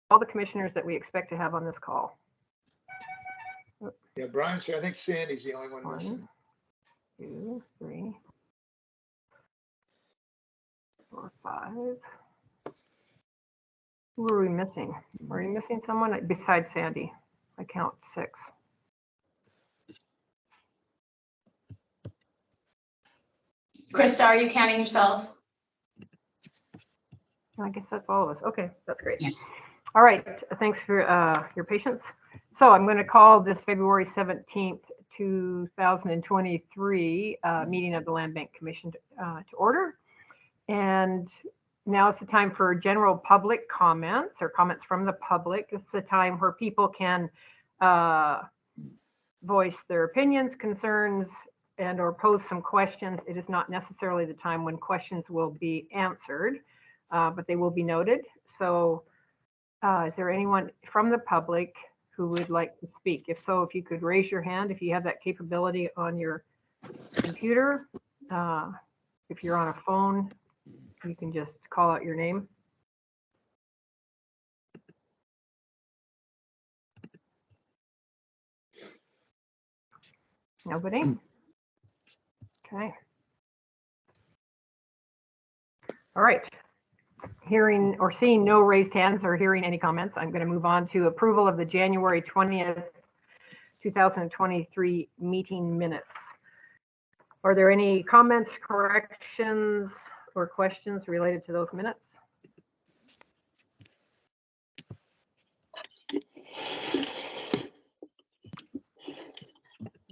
all the commissioners that we expect to have on this call. Yeah, Brian's here. I think Sandy's the only one missing. 1, 2, 3, 4, 5. Who are we missing? Are we missing someone besides Sandy? I count 6. Krista, are you counting yourself? I guess that's all of us. Okay, that's great. Yeah. All right, thanks for your patience. So I'm going to call this February 17th, 2023 meeting of the Land Bank Commission to order. And now it's the time for general public comments or comments from the public. It's the time where people can voice their opinions, concerns, and or pose some questions. It is not necessarily the time when questions will be answered, but they will be noted. So is there anyone from the public who would like to speak? If so, if you could raise your hand, if you have that capability on your computer. If you're on a phone, you can just call out your name. Nobody? Okay. All right. Hearing or seeing no raised hands or hearing any comments, I'm going to move on to approval of the January 20th, 2023 meeting minutes. Are there any comments, corrections, or questions related to those minutes?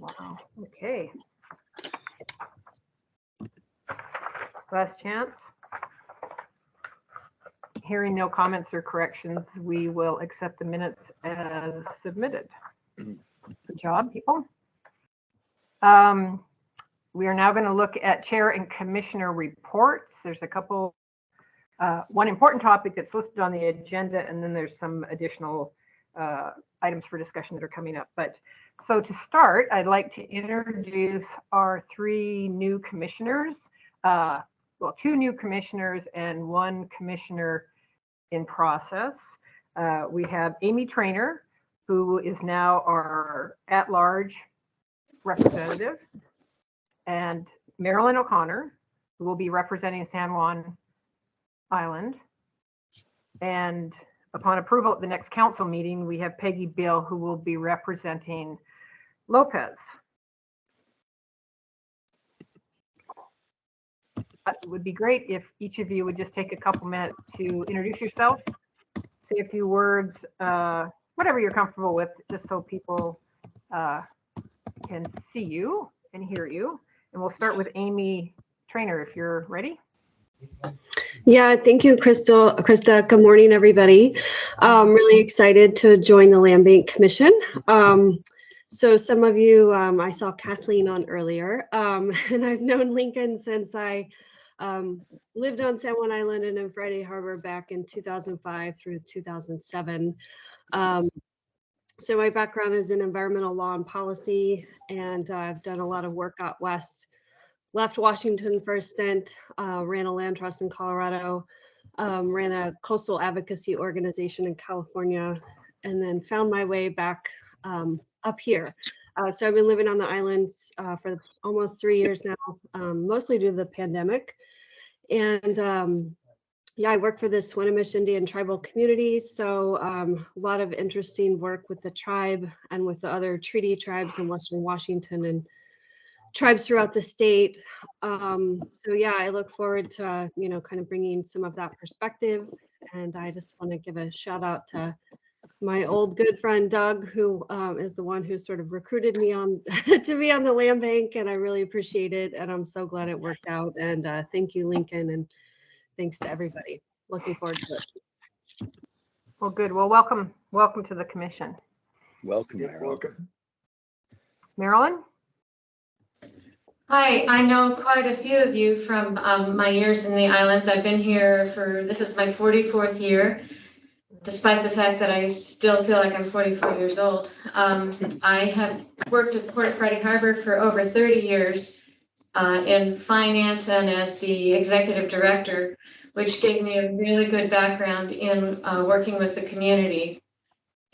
Wow, okay. Last chance. Hearing no comments or corrections, we will accept the minutes as submitted. Good job, people. We are now going to look at chair and commissioner reports. There's a couple, one important topic that's listed on the agenda, and then there's some additional items for discussion that are coming up. But so to start, I'd like to introduce our 3 new commissioners. Well, 2 new commissioners and 1 commissioner in process. We have Amy Trainer, who is now our at-large representative, and Marilyn O'Connor, who will be representing San Juan Island. And upon approval at the next council meeting, we have Peggy Bill, who will be representing Lopez. It would be great if each of you would just take a couple minutes to introduce yourself, say a few words, whatever you're comfortable with, just so people can see you and hear you. And we'll start with Amy Trainer, if you're ready. Yeah, thank you, Krista. Good morning, everybody. Really excited to join the Land Bank Commission. So some of you, I saw Kathleen on earlier, and I've known Lincoln since I lived on San Juan Island and in Friday Harbor back in 2005 through 2007. So my background is in environmental law and policy, and I've done a lot of work out west. Left Washington for a stint, ran a land trust in Colorado, ran a coastal advocacy organization in California, and then found my way back up here. So I've been living on the islands for almost 3 years now, mostly due to the pandemic. And yeah, I work for the Swinomish Indian tribal community. So a lot of interesting work with the tribe and with the other treaty tribes in Western Washington and tribes throughout the state. So yeah, I look forward to, kind of bringing some of that perspective. And I just want to give a shout out to my old good friend, Doug, who is the one who sort of recruited me on to be on the Land Bank. And I really appreciate it. And I'm so glad it worked out. And thank you, Lincoln. And thanks to everybody. Looking forward to it. Well, good. Well, welcome to the commission. Welcome, Yeah, Marilyn. welcome. Marilyn? Hi, I know quite a few of you from my years in the islands. I've been here this is my 44th year, despite the fact that I still feel like I'm 44 years old. I have worked at Port of Friday Harbor for over 30 years in finance and as the executive director, which gave me a really good background in working with the community.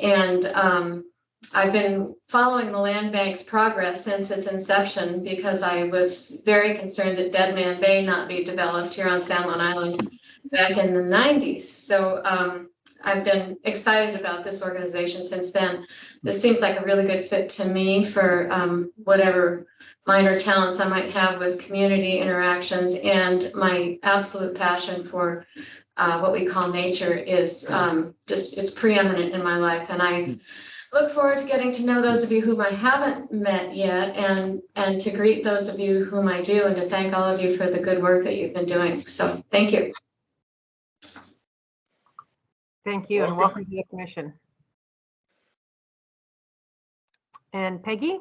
And I've been following the land bank's progress since its inception because I was very concerned that Dead Man Bay not be developed here on San Juan Island back in the 90s. So I've been excited about this organization since then. This seems like a really good fit to me for whatever minor talents I might have with community interactions, and my absolute passion for what we call nature is it's preeminent in my life. And I look forward to getting to know those of you whom I haven't met yet, and to greet those of you whom I do, and to thank all of you for the good work that you've been doing. So thank you. Thank you, and Welcome. welcome to the commission. And Peggy?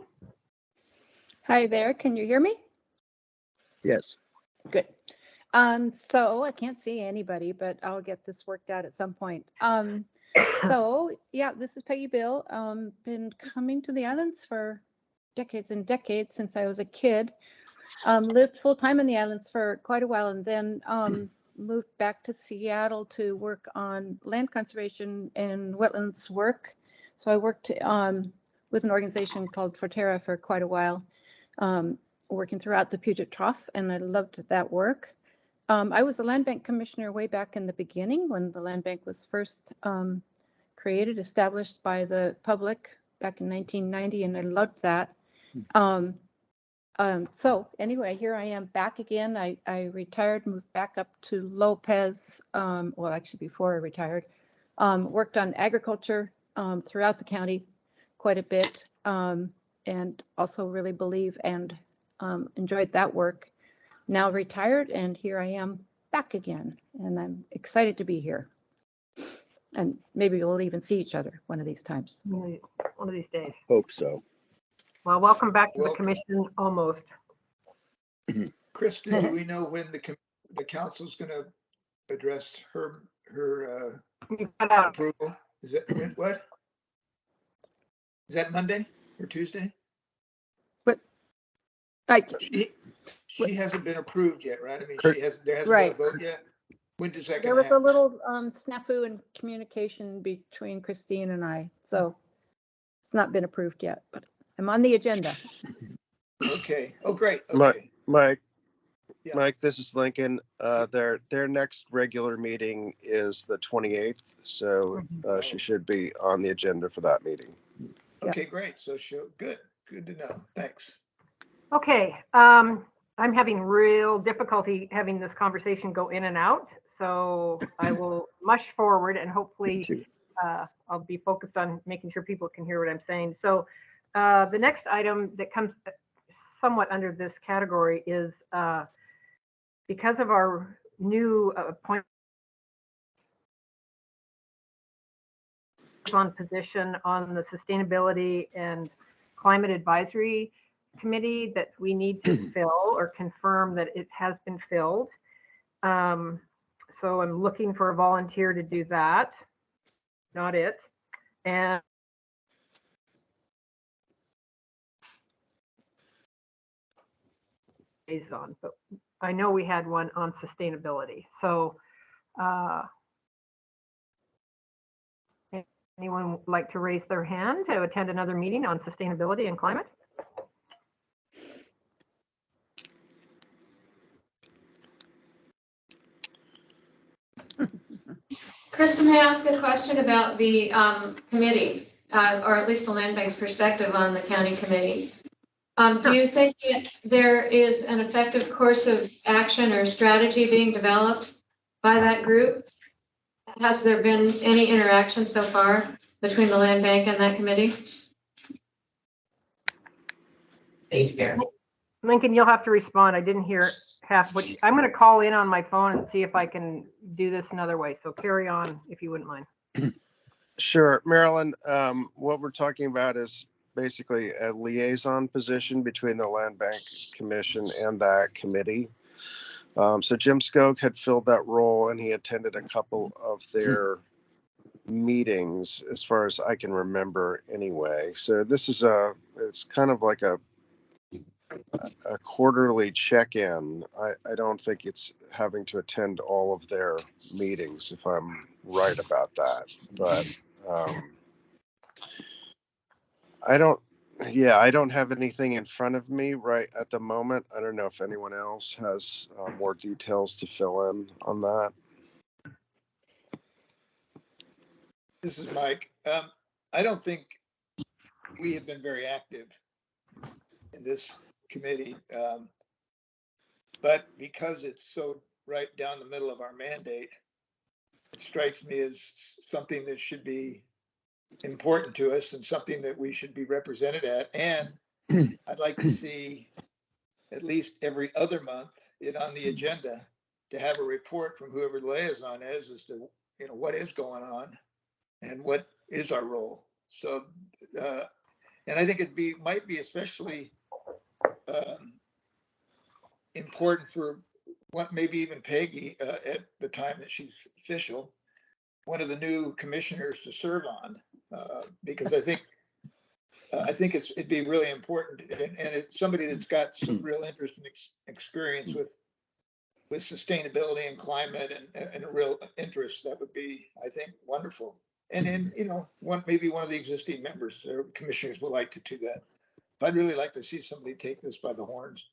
Hi there, can you hear me? Yes. Good. So I can't see anybody, but I'll get this worked out at some point. So yeah, this is Peggy Bill. Been coming to the islands for decades and decades since I was a kid. Lived full time in the islands for quite a while, and then moved back to Seattle to work on land conservation and wetlands work. So I worked with an organization called Forterra for quite a while, working throughout the Puget Trough, and I loved that work. I was a land bank commissioner way back in the beginning when the land bank was first created, established by the public back in 1990, and I loved that. So anyway, here I am back again. I retired, moved back up to Lopez. Well, actually before I retired, worked on agriculture throughout the county quite a bit, and also really believe and enjoyed that work. Now retired, and here I am back again, and I'm excited to be here. And maybe we'll even see each other one of these times. One of these days. Hope so. Well, welcome back to the Welcome. commission, almost. Krista, do we know when the council's going to address her You cut out. approval? Is that what? Is that Monday or Tuesday? She hasn't been approved yet, right? I mean, there hasn't been a Right. vote yet. When does that There gonna was a happen? little snafu in communication between Christine and I, so it's not been approved yet, but I'm on the agenda. Okay. Oh, great. Mike, Okay. Yeah. Mike, this is Lincoln. Their next regular meeting is the 28th, so she should be on the agenda for that meeting. Okay, great. So good to know. Thanks. Okay, I'm having real difficulty having this conversation go in and out, so I will mush forward and hopefully I'll be focused on making sure people can hear what I'm saying. So the next item that comes somewhat under this category is because of our new appointment on position on the Sustainability and Climate Advisory Committee that we need to fill or confirm that it has been filled. So I'm looking for a volunteer to do that. Not it. And liaison, but I know we had one on sustainability. So anyone would like to raise their hand to attend another meeting on sustainability and climate? Krista, may I ask a question about the committee, or at least the land bank's perspective on the county committee? Do you think that there is an effective course of action or strategy being developed by that group? Has there been any interaction so far between the land bank and that committee? Lincoln, you'll have to respond. I didn't hear half, which I'm going to call in on my phone and see if I can do this another way. So carry on if you wouldn't mind. Sure, Marilyn. What we're talking about is basically a liaison position between the Land Bank Commission and that committee. So Jim Skog had filled that role, and he attended a couple of their meetings, as far as I can remember, anyway. So this is it's kind of like a a quarterly check-in. I don't think it's having to attend all of their meetings, if I'm right about that. But I don't have anything in front of me right at the moment. I don't know if anyone else has more details to fill in on that. This is Mike. I don't think we have been very active in this committee. But because it's so right down the middle of our mandate, it strikes me as something that should be important to us and something that we should be represented at. And I'd like to see at least every other month it on the agenda to have a report from whoever the liaison is as to, you know, what is going on and what is our role. So, and I think might be especially important for what maybe even Peggy at the time that she's official, one of the new commissioners to serve on, because I think it'd be really important, and it's somebody that's got some real interest and experience with sustainability and climate and a real interest. That would be, I think, wonderful. And then, you know, maybe one of the existing members or commissioners would like to do that. But I'd really like to see somebody take this by the horns.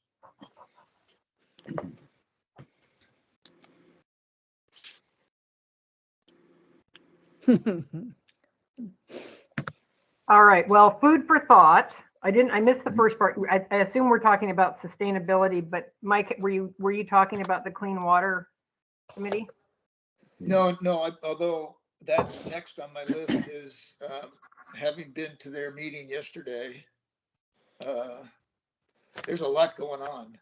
All right, well, food for thought. I missed the first part. I assume we're talking about sustainability, but Mike, were you talking about the Clean Water Committee? No, although that's next on my list is having been to their meeting yesterday, there's a lot going on.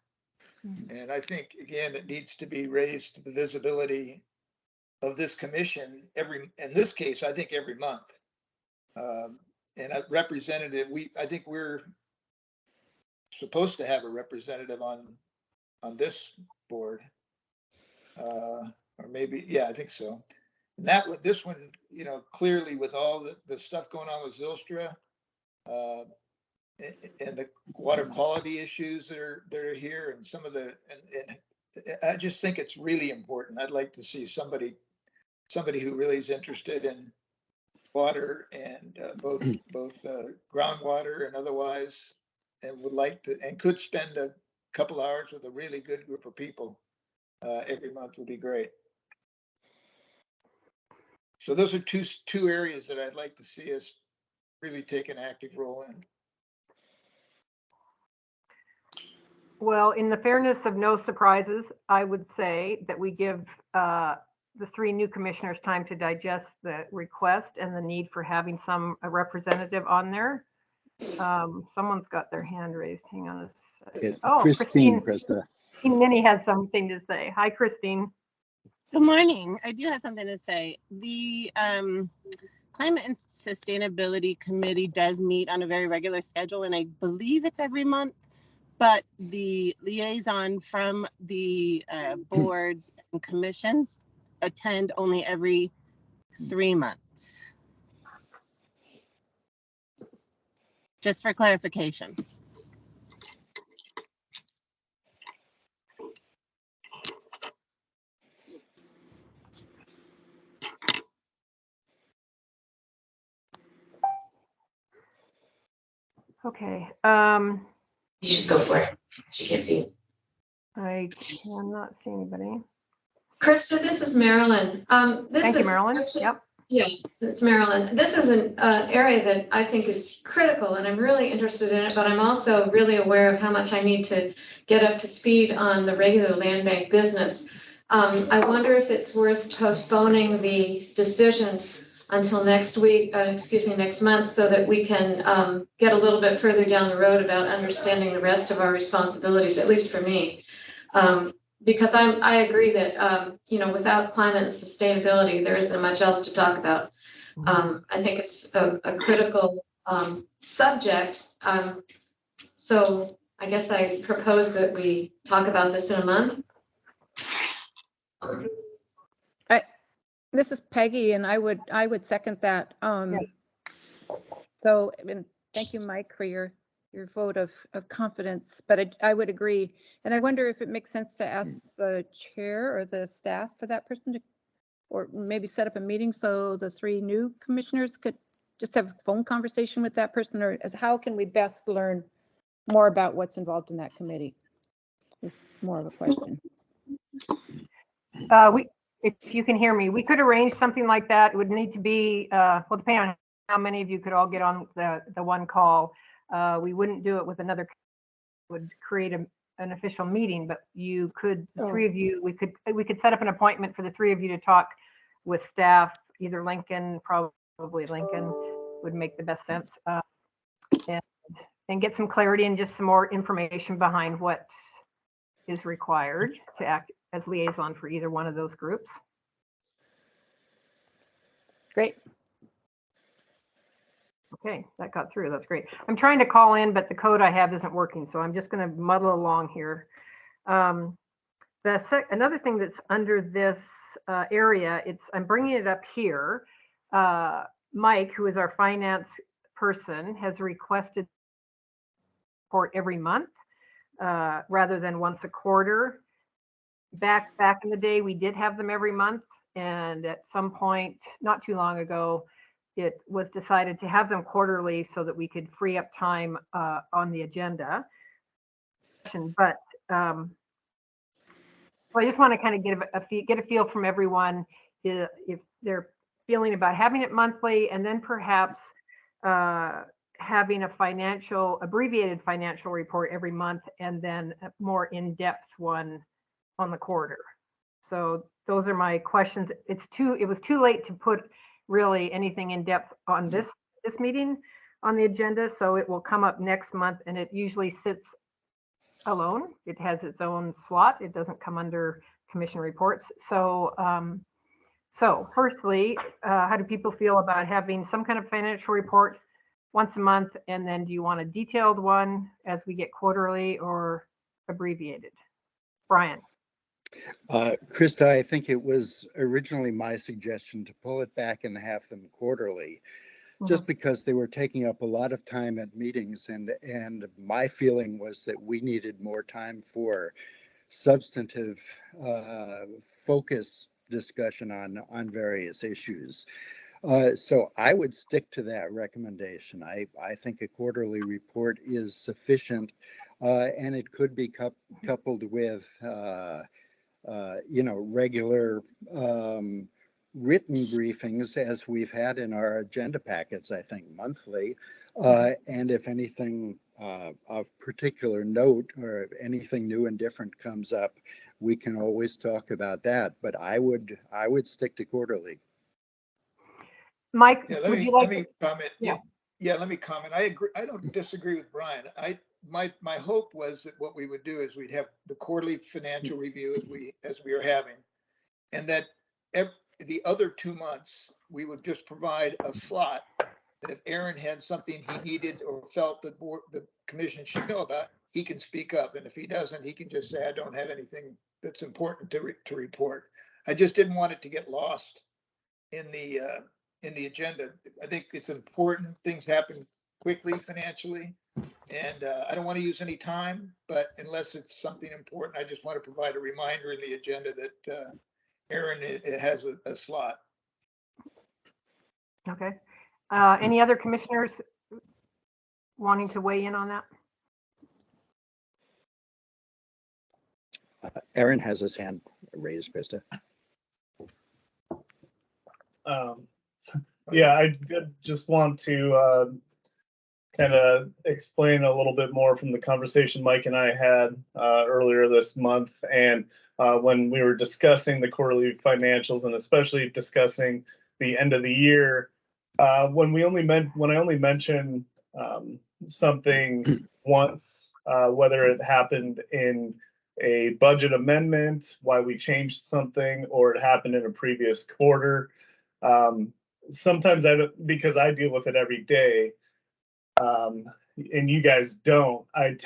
And I think, again, it needs to be raised to the visibility of this commission in this case, I think every month. And a representative, I think we're supposed to have a representative on this board. Or maybe, yeah, I think so. And this one, you know, clearly with all the stuff going on with Zylstra, and the water quality issues that are here, and some of the, and I just think it's really important. I'd like to see somebody who really is interested in water and both groundwater and otherwise, and would like to and could spend a couple hours with a really good group of people every month would be great. So those are two areas that I'd like to see us really take an active role in. Well, in the fairness of no surprises, I would say that we give the three new commissioners time to digest the request and the need for having a representative on there. Someone's got their hand raised. Hang on a second. Oh, Christine, Krista. Minnie has something to say. Hi, Christine. Good morning. I do have something to say. The Climate and Sustainability Committee does meet on a very regular schedule, and I believe it's every month, but the liaison from the boards and commissions attend only every 3 months. Just for clarification. Okay. You just go for it. She can't see. I cannot see anybody. Krista, this is Marilyn. Thank you, Marilyn. Yep. Yeah, it's Marilyn. This is an area that I think is critical, and I'm really interested in it, but I'm also really aware of how much I need to get up to speed on the regular land bank business. I wonder if it's worth postponing the decision until next month, so that we can get a little bit further down the road about understanding the rest of our responsibilities, at least for me. Because I agree that, you know, without climate and sustainability, there isn't much else to talk about. I think it's a critical subject. So I guess I propose that we talk about this in a month. This is Peggy, and I would second that. So, and thank you, Mike, for your your vote of confidence, but I would agree. And I wonder if it makes sense to ask the chair or the staff for that person to, or maybe set up a meeting so the 3 new commissioners could just have a phone conversation with that person, or how can we best learn more about what's involved in that committee? Is more of a question. If you can hear me, we could arrange something like that. It would need to be, well, depending on how many of you could all get on the one call. We wouldn't do it with another, would create an official meeting, but you could, the 3 of you, we could set up an appointment for the 3 of you to talk with staff, either Lincoln, probably Lincoln would make the best sense, and get some clarity and just some more information behind what is required to act as liaison for either one of those groups. Great. Okay, that got through. That's great. I'm trying to call in, but the code I have isn't working, so I'm just going to muddle along here. Another thing that's under this area, I'm bringing it up here. Mike, who is our finance person, has requested report every month rather than once a quarter. Back in the day, we did have them every month, and at some point, not too long ago, it was decided to have them quarterly so that we could free up time on the agenda. But well, I just want to kind of get a feel from everyone if they're feeling about having it monthly, and then perhaps having a abbreviated financial report every month, and then a more in-depth one on the quarter. So those are my questions. It was too late to put really anything in depth on this meeting on the agenda, so it will come up next month, and it usually sits alone. It has its own slot. It doesn't come under commission reports. So firstly, how do people feel about having some kind of financial report once a month, and then do you want a detailed one as we get quarterly, or abbreviated? Brian. Krista, I think it was originally my suggestion to pull it back and have them quarterly, just because they were taking up a lot of time at meetings, and my feeling was that we needed more time for substantive focus discussion on various issues. So I would stick to that recommendation. I think a quarterly report is sufficient, and it could be coupled with regular written briefings, as we've had in our agenda packets, I think monthly. And if anything of particular note or anything new and different comes up, we can always talk about that. But I would stick to quarterly. Mike, let me comment. Yeah, let me comment. I agree. I don't disagree with Brian. My hope was that what we would do is we'd have the quarterly financial review as we are having, and that the other 2 months we would just provide a slot that if Aaron had something he needed or felt that the commission should know about, he can speak up, and if he doesn't, he can just say, I don't have anything that's important to report. I just didn't want it to get lost in the agenda. I think it's important. Things happen quickly financially, and I don't want to use any time, but unless it's something important, I just want to provide a reminder in the agenda that Aaron has a slot. Okay. Any other commissioners wanting to weigh in on that? Aaron has his hand raised, Krista. Yeah, I just want to kind of explain a little bit more from the conversation Mike and I had earlier this month, and when we were discussing the quarterly financials, and especially discussing the end of the year. When I only mentioned something once, whether it happened in a budget amendment, why we changed something, or it happened in a previous quarter. Sometimes because I deal with it every day, and you guys don't, I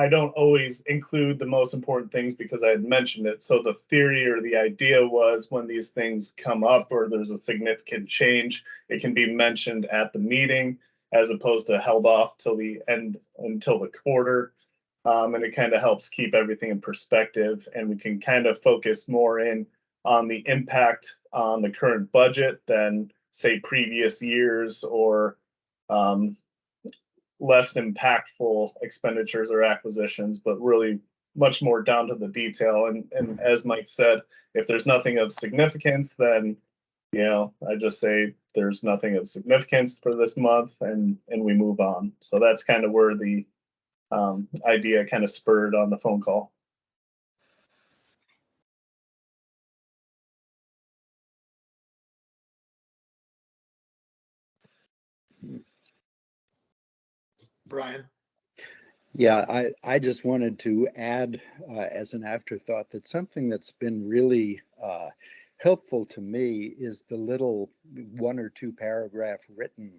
don't always include the most important things because I had mentioned it. So the theory or the idea was when these things come up or there's a significant change, it can be mentioned at the meeting. as opposed to held off till the end until the quarter. And it kind of helps keep everything in perspective, and we can kind of focus more in on the impact on the current budget than say previous years or less impactful expenditures or acquisitions, but really much more down to the detail. And as Mike said, if there's nothing of significance, then, you know, I just say there's nothing of significance for this month, and we move on. So that's kind of where the idea kind of spurred on the phone call. Brian? Yeah, I just wanted to add as an afterthought that something that's been really helpful to me is the little 1 or 2 paragraph written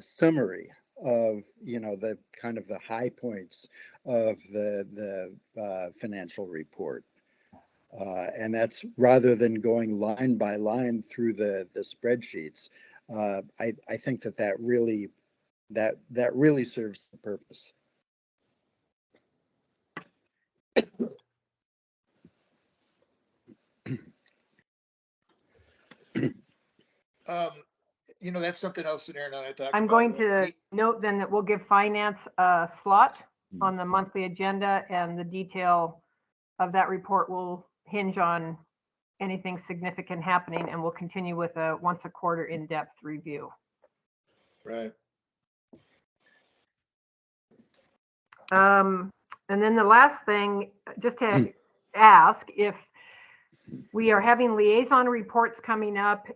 summary of, you know, the kind of the high points of the financial report. And that's rather than going line by line through the spreadsheets. I think that really serves the purpose. You know, that's something else that Aaron and I talked about. I'm going to note then that we'll give finance a slot on the monthly agenda, and the detail of that report will hinge on anything significant happening, and we'll continue with a once a quarter in-depth review. Right. And then the last thing, just to ask, if we are having liaison reports coming up,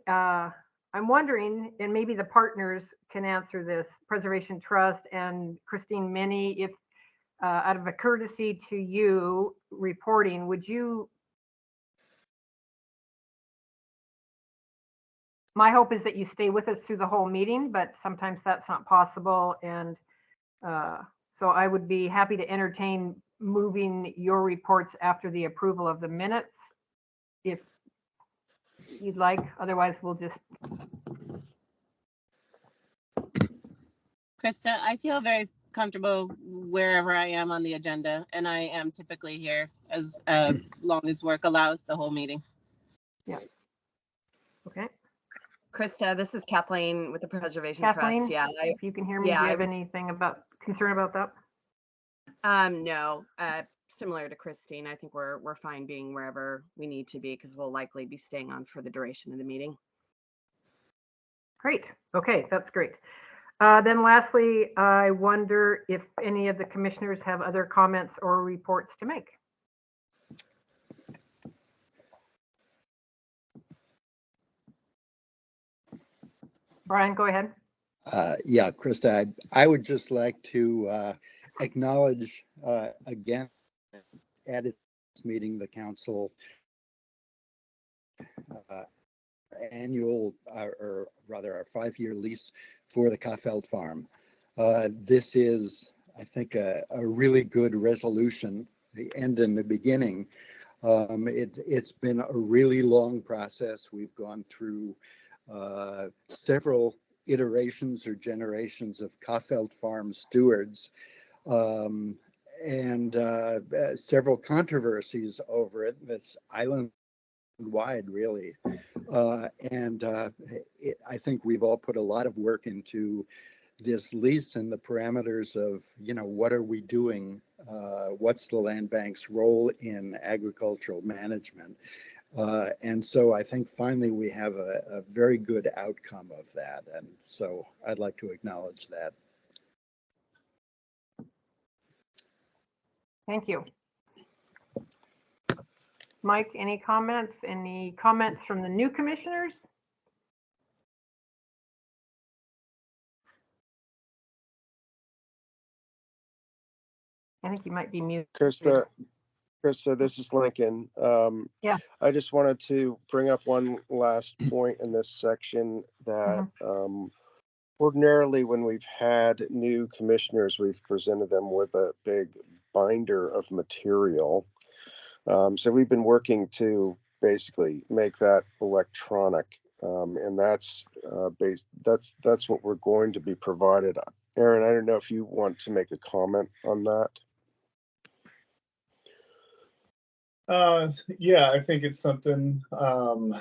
I'm wondering, and maybe the partners can answer this, Preservation Trust and Christine Minnie, if out of a courtesy to you reporting, would you, my hope is that you stay with us through the whole meeting, but sometimes that's not possible. And so I would be happy to entertain moving your reports after the approval of the minutes, if you'd like. Otherwise, we'll just. Krista, I feel very comfortable wherever I am on the agenda, and I am typically here as long as work allows the whole meeting. Yeah. Okay. Krista, this is Kathleen with the Preservation Kathleen, Trust. Yeah, if you can hear me, do you have anything about concern about that? No, similar to Christine, I think we're fine being wherever we need to be, because we'll likely be staying on for the duration of the meeting. Great. Okay, that's great. Then lastly, I wonder if any of the commissioners have other comments or reports to make. Brian, go ahead. Yeah, Krista, I would just like to acknowledge again at its meeting, the council annual, or rather our 5-year lease for the Kaffeld farm. This is, I think, a really good resolution, the end and the beginning. It's been a really long process. We've gone through several iterations or generations of Kaffeld farm stewards, and several controversies over it. That's island-wide, really. I think we've all put a lot of work into this lease and the parameters of, you know, what are we doing? What's the land bank's role in agricultural management? And so I think finally we have a very good outcome of that. And so I'd like to acknowledge that. Thank you. Mike, any comments? Any comments from the new commissioners? I think you might be muted. Krista, this is Lincoln. Yeah. I just wanted to bring up one last point in this section that ordinarily when we've had new commissioners, we've presented them with a big binder of material. So we've been working to basically make that electronic. And that's that's what we're going to be provided. Aaron, I don't know if you want to make a comment on that. Yeah, I think it's something, the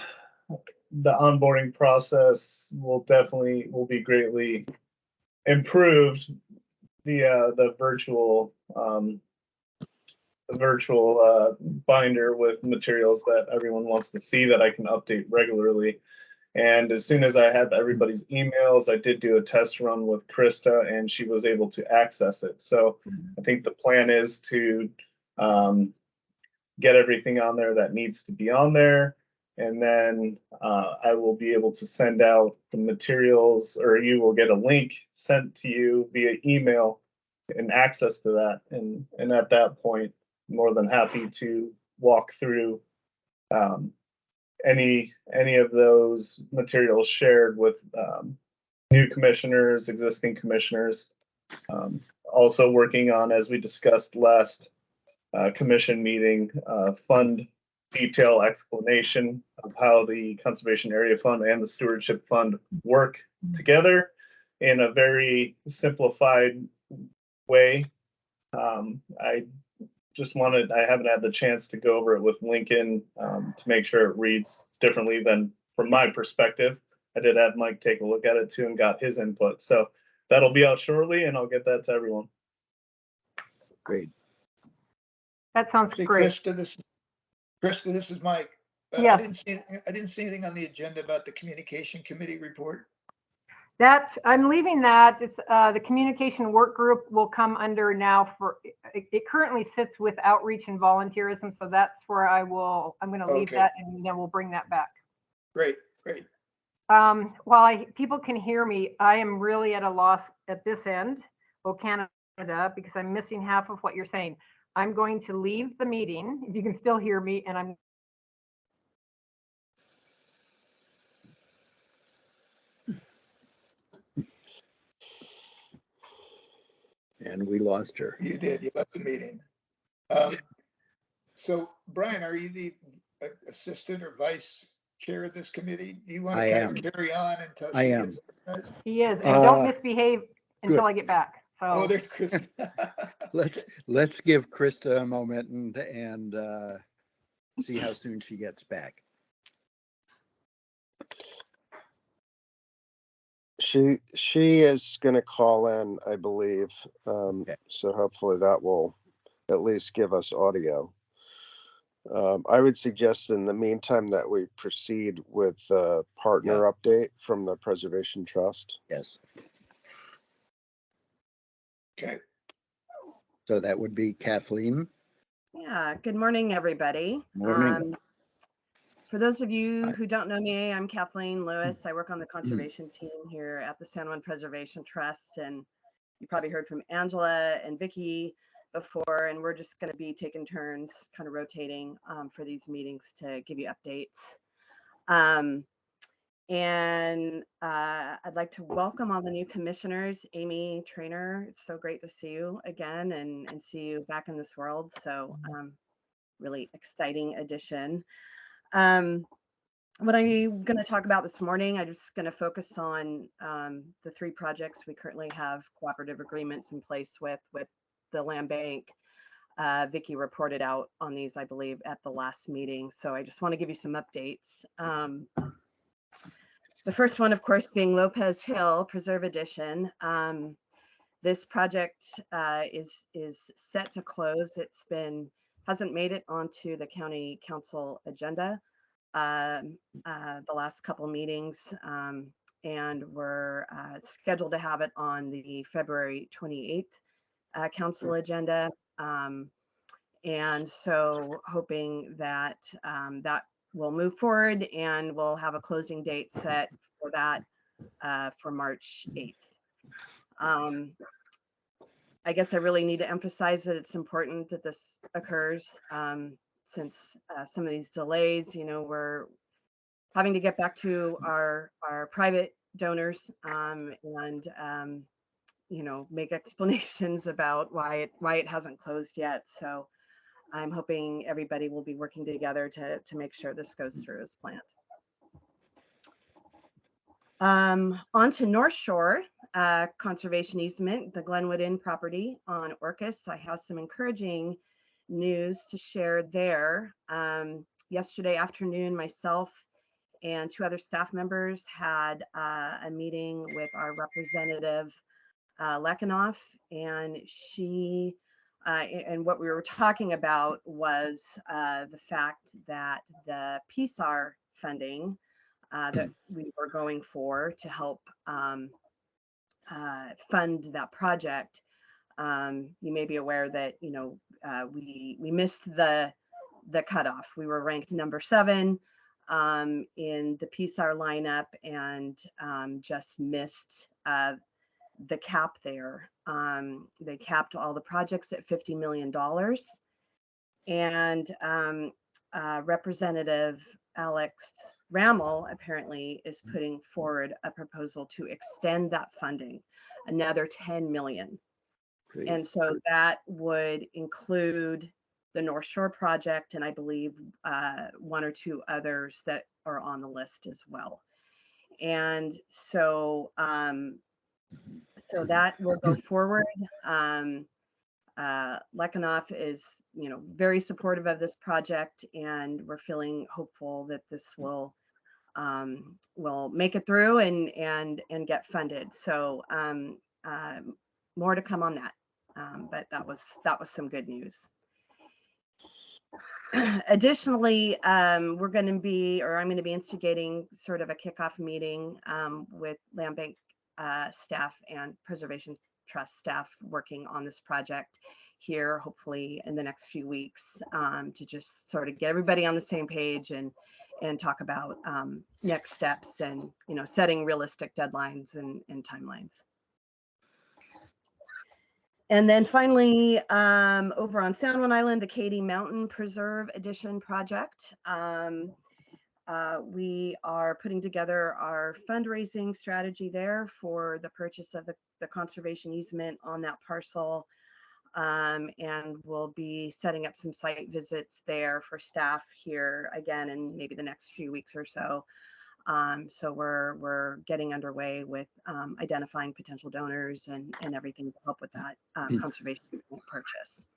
onboarding process will be greatly improved via the virtual binder with materials that everyone wants to see that I can update regularly. And as soon as I had everybody's emails, I did do a test run with Krista and she was able to access it. So I think the plan is to get everything on there that needs to be on there. And then I will be able to send out the materials, or you will get a link sent to you via email and access to that. And at that point, more than happy to walk through any of those materials shared with new commissioners, existing commissioners. Also working on, as we discussed last commission meeting, fund detail explanation of how the Conservation Area Fund and the Stewardship Fund work together in a very simplified way. I haven't had the chance to go over it with Lincoln to make sure it reads differently than from my perspective. I did have Mike take a look at it too and got his input. So that'll be out shortly and I'll get that to everyone. Great. That sounds Hey, great. Krista, this is Mike. Yes. I didn't see anything on the agenda about the communication committee report. That I'm leaving that. It's the communication work group will come under now for it currently sits with outreach and volunteerism. So that's where I'm going to leave Okay. that and then we'll bring that back. Great. While people can hear me, I am really at a loss at this end, Canada, because I'm missing half of what you're saying. I'm going to leave the meeting, if you can still hear me, and I'm And we lost her. You did. You left the meeting. So, Brian, are you the assistant or vice chair of this committee? Do you want to I kind am. of carry on until I she am. gets organized? he is, and don't misbehave until good. I get back. So Oh, there's Chris. Let's give Krista a moment and see how soon she gets back. She is going to call in, I believe. Okay. So hopefully that will at least give us audio. I would suggest in the meantime that we proceed with the partner update from the Preservation Trust. Yes. Okay. So that would be Kathleen. Yeah, good morning, everybody. Morning. For those of you who don't know me, I'm Kathleen Lewis. I work on the conservation team here at the San Juan Preservation Trust, and you probably heard from Angela and Vicki before, and we're just going to be taking turns kind of rotating for these meetings to give you updates. I'd like to welcome all the new commissioners. Amy Trainer, it's so great to see you again and see you back in this world. So really exciting addition. What I'm going to talk about this morning, I'm just going to focus on the 3 projects we currently have cooperative agreements in place with the land bank. Vicki reported out on these, I believe, at the last meeting. So I just want to give you some updates. The first one, of course, being Lopez Hill Preserve Edition. This project is set to close. Hasn't made it onto the county council agenda the last couple meetings, and we're scheduled to have it on the February 28th council agenda. And so hoping that that will move forward and we'll have a closing date set for that for March 8th. I guess I really need to emphasize that it's important that this occurs since some of these delays, we're having to get back to our private donors and make explanations about why it hasn't closed yet. So I'm hoping everybody will be working together to make sure this goes through as planned. On to North Shore conservation easement, the Glenwood Inn property on Orcas. I have some encouraging news to share there. Yesterday afternoon, myself and 2 other staff members had a meeting with our representative, Lekanoff, and she, and what we were talking about was the fact that the PSAR funding that we were going for to help fund that project. You may be aware that, you know, we missed the cutoff. We were ranked number 7 in the PSAR lineup and just missed the cap there. They capped all the projects at $50 million. And Representative Alex Rammel apparently is putting forward a proposal to extend that funding another 10 million. Great. And so that would include the North Shore project, and I believe 1 or 2 others that are on the list as well. And so, so that will go forward. Lekanoff is, you know, very supportive of this project, and we're feeling hopeful that this will make it through and get funded. So more to come on that, but that was some good news. Additionally, we're going to be, or I'm going to be instigating sort of a kickoff meeting with Land Bank staff and Preservation Trust staff working on this project here, hopefully in the next few weeks, to just sort of get everybody on the same page and talk about next steps and, you know, setting realistic deadlines and timelines. And then finally, over on San Juan Island, the Katy Mountain Preserve Edition project. We are putting together our fundraising strategy there for the purchase of the conservation easement on that parcel. And we'll be setting up some site visits there for staff here again in maybe the next few weeks or so. So we're getting underway with identifying potential donors and everything to help with that conservation purchase.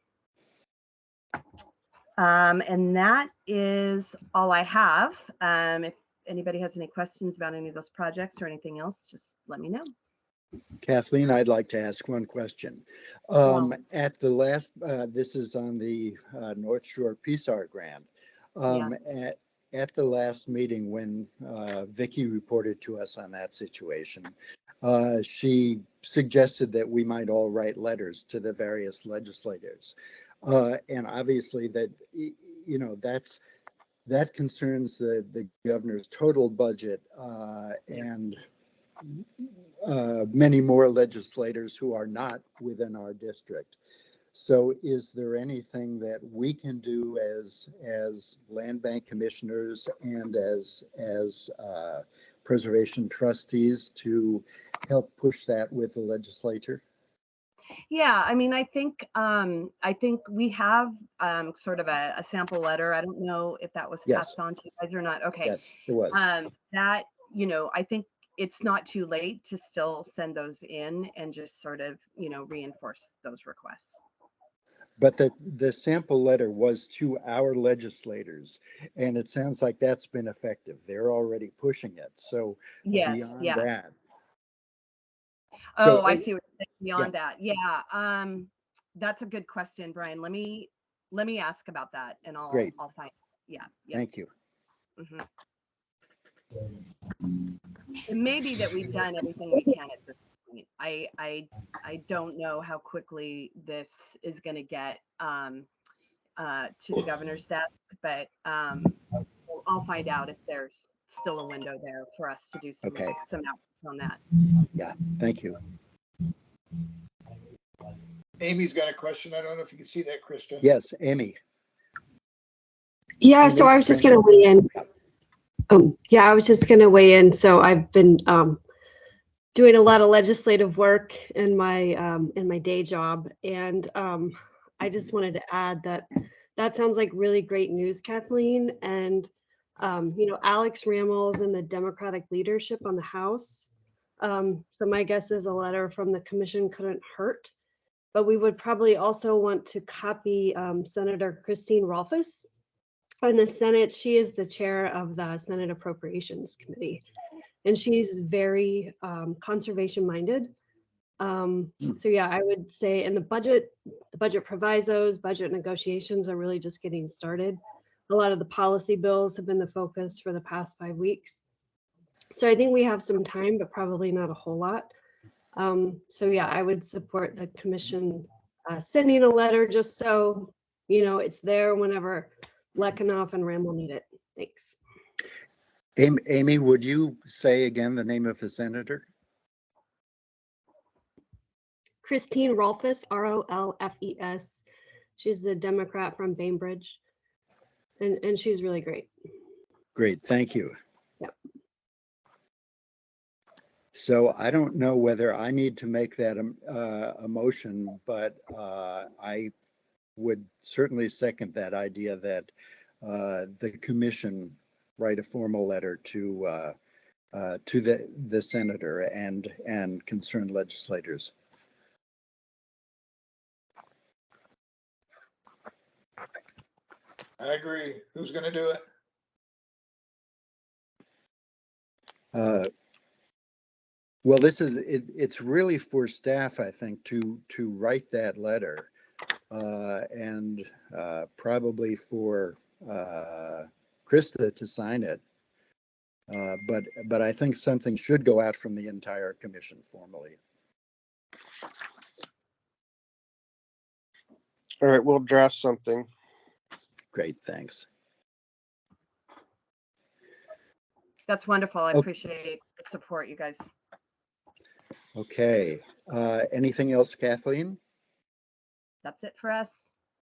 And that is all I have. If anybody has any questions about any of those projects or anything else, just let me know. Kathleen, I'd like to ask one question. At the last, this is on the North Shore PSAR grant. At the last meeting when Vicki reported to us on that situation, she suggested that we might all write letters to the various legislators. And obviously that, you know, that concerns the governor's total budget and many more legislators who are not within our district. So is there anything that we can do as land bank commissioners and as preservation trustees to help push that with the legislature? Yeah, I mean, I think we have sort of a sample letter. I don't know if that was passed on to you guys or not. Okay. Yes, it was. That, you know, I think it's not too late to still send those in and just sort of, you know, reinforce those requests. But the sample letter was to our legislators, and it sounds like that's been effective. They're already pushing it. So beyond that. Oh, I see what you're saying. Beyond that. Yeah. That's a good question, Brian. Let me ask about that and I'll find. Yeah. Thank you. Mm-hmm. It may be that we've done everything we can at this point. I don't know how quickly this is going to get to the governor's desk, but I'll find out if there's still a window there for us to do some outreach on that. Yeah, thank you. Amy's got a question. I don't know if you can see that, Krista. Yes, Amy. Yeah, so I was just going to weigh in. Yeah, I was just going to weigh in. So I've been doing a lot of legislative work in my day job, and I just wanted to add that sounds like really great news, Kathleen. And Alex Ramos in the Democratic leadership on the House. So my guess is a letter from the commission couldn't hurt. But we would probably also want to copy Senator Christine Rolfes. In the Senate, she is the chair of the Senate Appropriations Committee, and she's very conservation minded. So yeah, I would say in the budget provisos, budget negotiations are really just getting started. A lot of the policy bills have been the focus for the past 5 weeks. So I think we have some time, but probably not a whole lot. So yeah, I would support the commission sending a letter just so, it's there whenever Lekanoff and Ram will need it. Thanks. Amy, would you say again the name of the senator? Christine Rolfes, Rolfes. She's the Democrat from Bainbridge. And she's really great. Great, thank you. Yep. So I don't know whether I need to make that a motion, but I would certainly second that idea that the commission write a formal letter to the senator and concerned legislators. I agree. Who's going to do it? Well, it's really for staff, I think, to write that letter, and probably for Krista to sign it. But I think something should go out from the entire commission formally. All right, we'll draft something. Great, thanks. That's wonderful. I Okay. appreciate the support, you guys. Okay, anything else, Kathleen? That's it for us.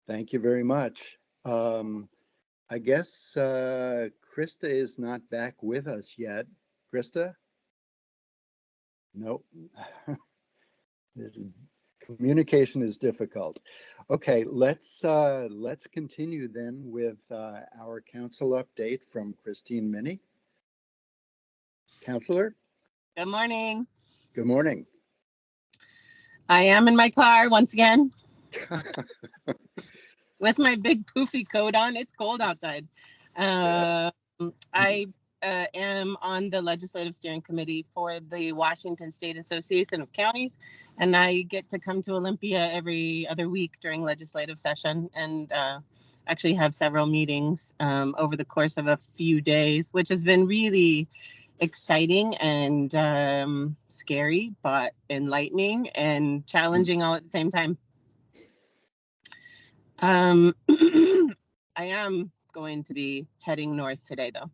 Thank you very much. I guess Krista is not back with us yet. Krista? Nope. Communication is difficult. Okay, let's continue then with our council update from Christine Minnie. Counselor? Good morning. Good morning. I am in my car once again with my big poofy coat on. It's cold outside. I am on the Legislative Steering Committee for the Washington State Association of Counties, and I get to come to Olympia every other week during legislative session and actually have several meetings over the course of a few days, which has been really exciting and scary, but enlightening and challenging all at the same time. I am going to be heading north today, though.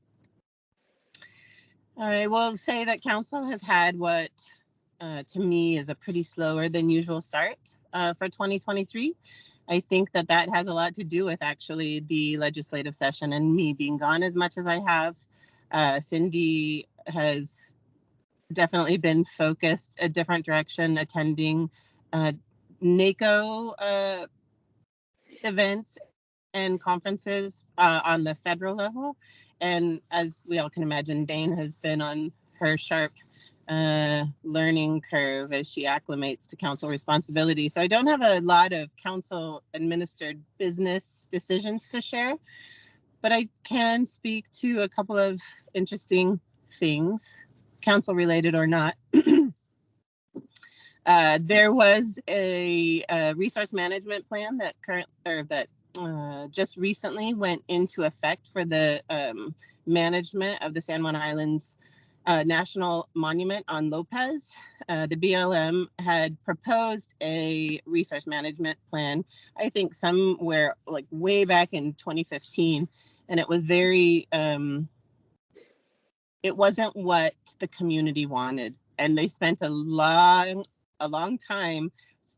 I will say that council has had what to me is a pretty slower than usual start for 2023. I think that has a lot to do with actually the legislative session and me being gone as much as I have. Cindy has definitely been focused a different direction, attending NACO events and conferences on the federal level. And as we all can imagine, Dane has been on her sharp learning curve as she acclimates to council responsibility. So I don't have a lot of council administered business decisions to share, but I can speak to a couple of interesting things, council related or not. There was a resource management plan that just recently went into effect for the management of the San Juan Islands National Monument on Lopez. The BLM had proposed a resource management plan, I think somewhere like way back in 2015, and it was very, it wasn't what the community wanted, and they spent a long time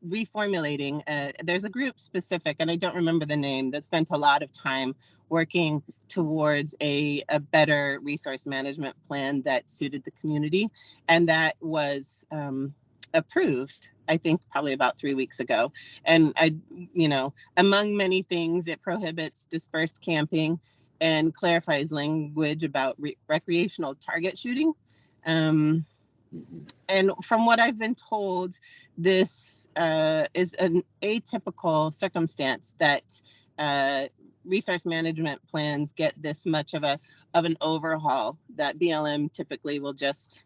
reformulating. There's a group specific, and I don't remember the name, that spent a lot of time working towards a better resource management plan that suited the community, and that was approved, I think probably about 3 weeks ago. And among many things, it prohibits dispersed camping. and clarifies language about recreational target shooting. And from what I've been told, this is an atypical circumstance that resource management plans get this much of an overhaul, that BLM typically will just,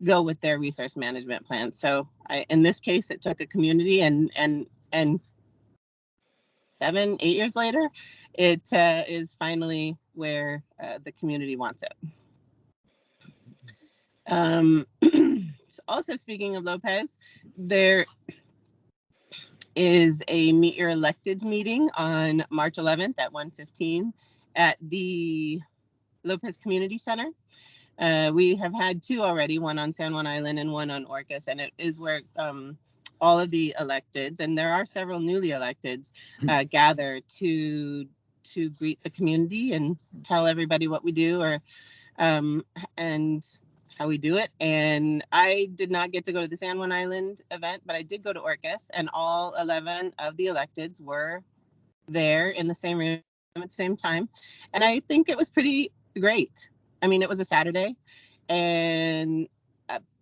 go with their resource management plan. So in this case, it took a community and 7-8 years later, it is finally where the community wants it. So also speaking of Lopez, there is a Meet Your Electeds meeting on March 11th at 1:15 at the Lopez Community Center. We have had 2 already, one on San Juan Island and one on Orcas, and it is where all of the electeds, and there are several newly electeds, gather to greet the community and tell everybody what we do and how we do it. And I did not get to go to the San Juan Island event, but I did go to Orcas, and all 11 of the electeds were there in the same room at the same time. And I think it was pretty great. I mean, it was a Saturday and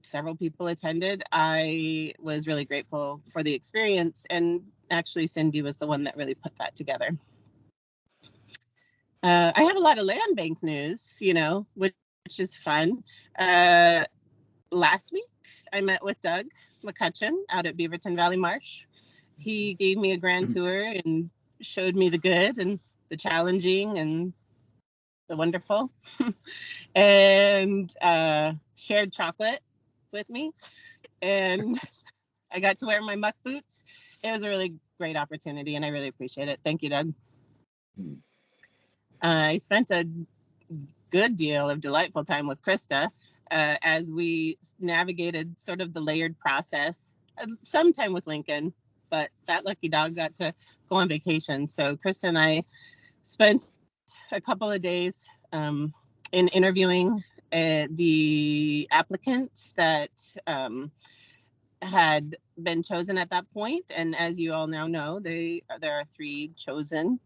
several people attended. I was really grateful for the experience. And actually, Cindy was the one that really put that together. I have a lot of land bank news, which is fun. Last week, I met with Doug McCutcheon out at Beaverton Valley Marsh. He gave me a grand tour and showed me the good and the challenging and the wonderful, and shared chocolate with me. And I got to wear my muck boots. It was a really great opportunity, and I really appreciate it. Thank you, Doug. I spent a good deal of delightful time with Krista as we navigated sort of the layered process. Some time with Lincoln, but that lucky dog got to go on vacation. So Krista and I spent a couple of days in interviewing the applicants that had been chosen at that point. And as you all now know, there are 3 chosen,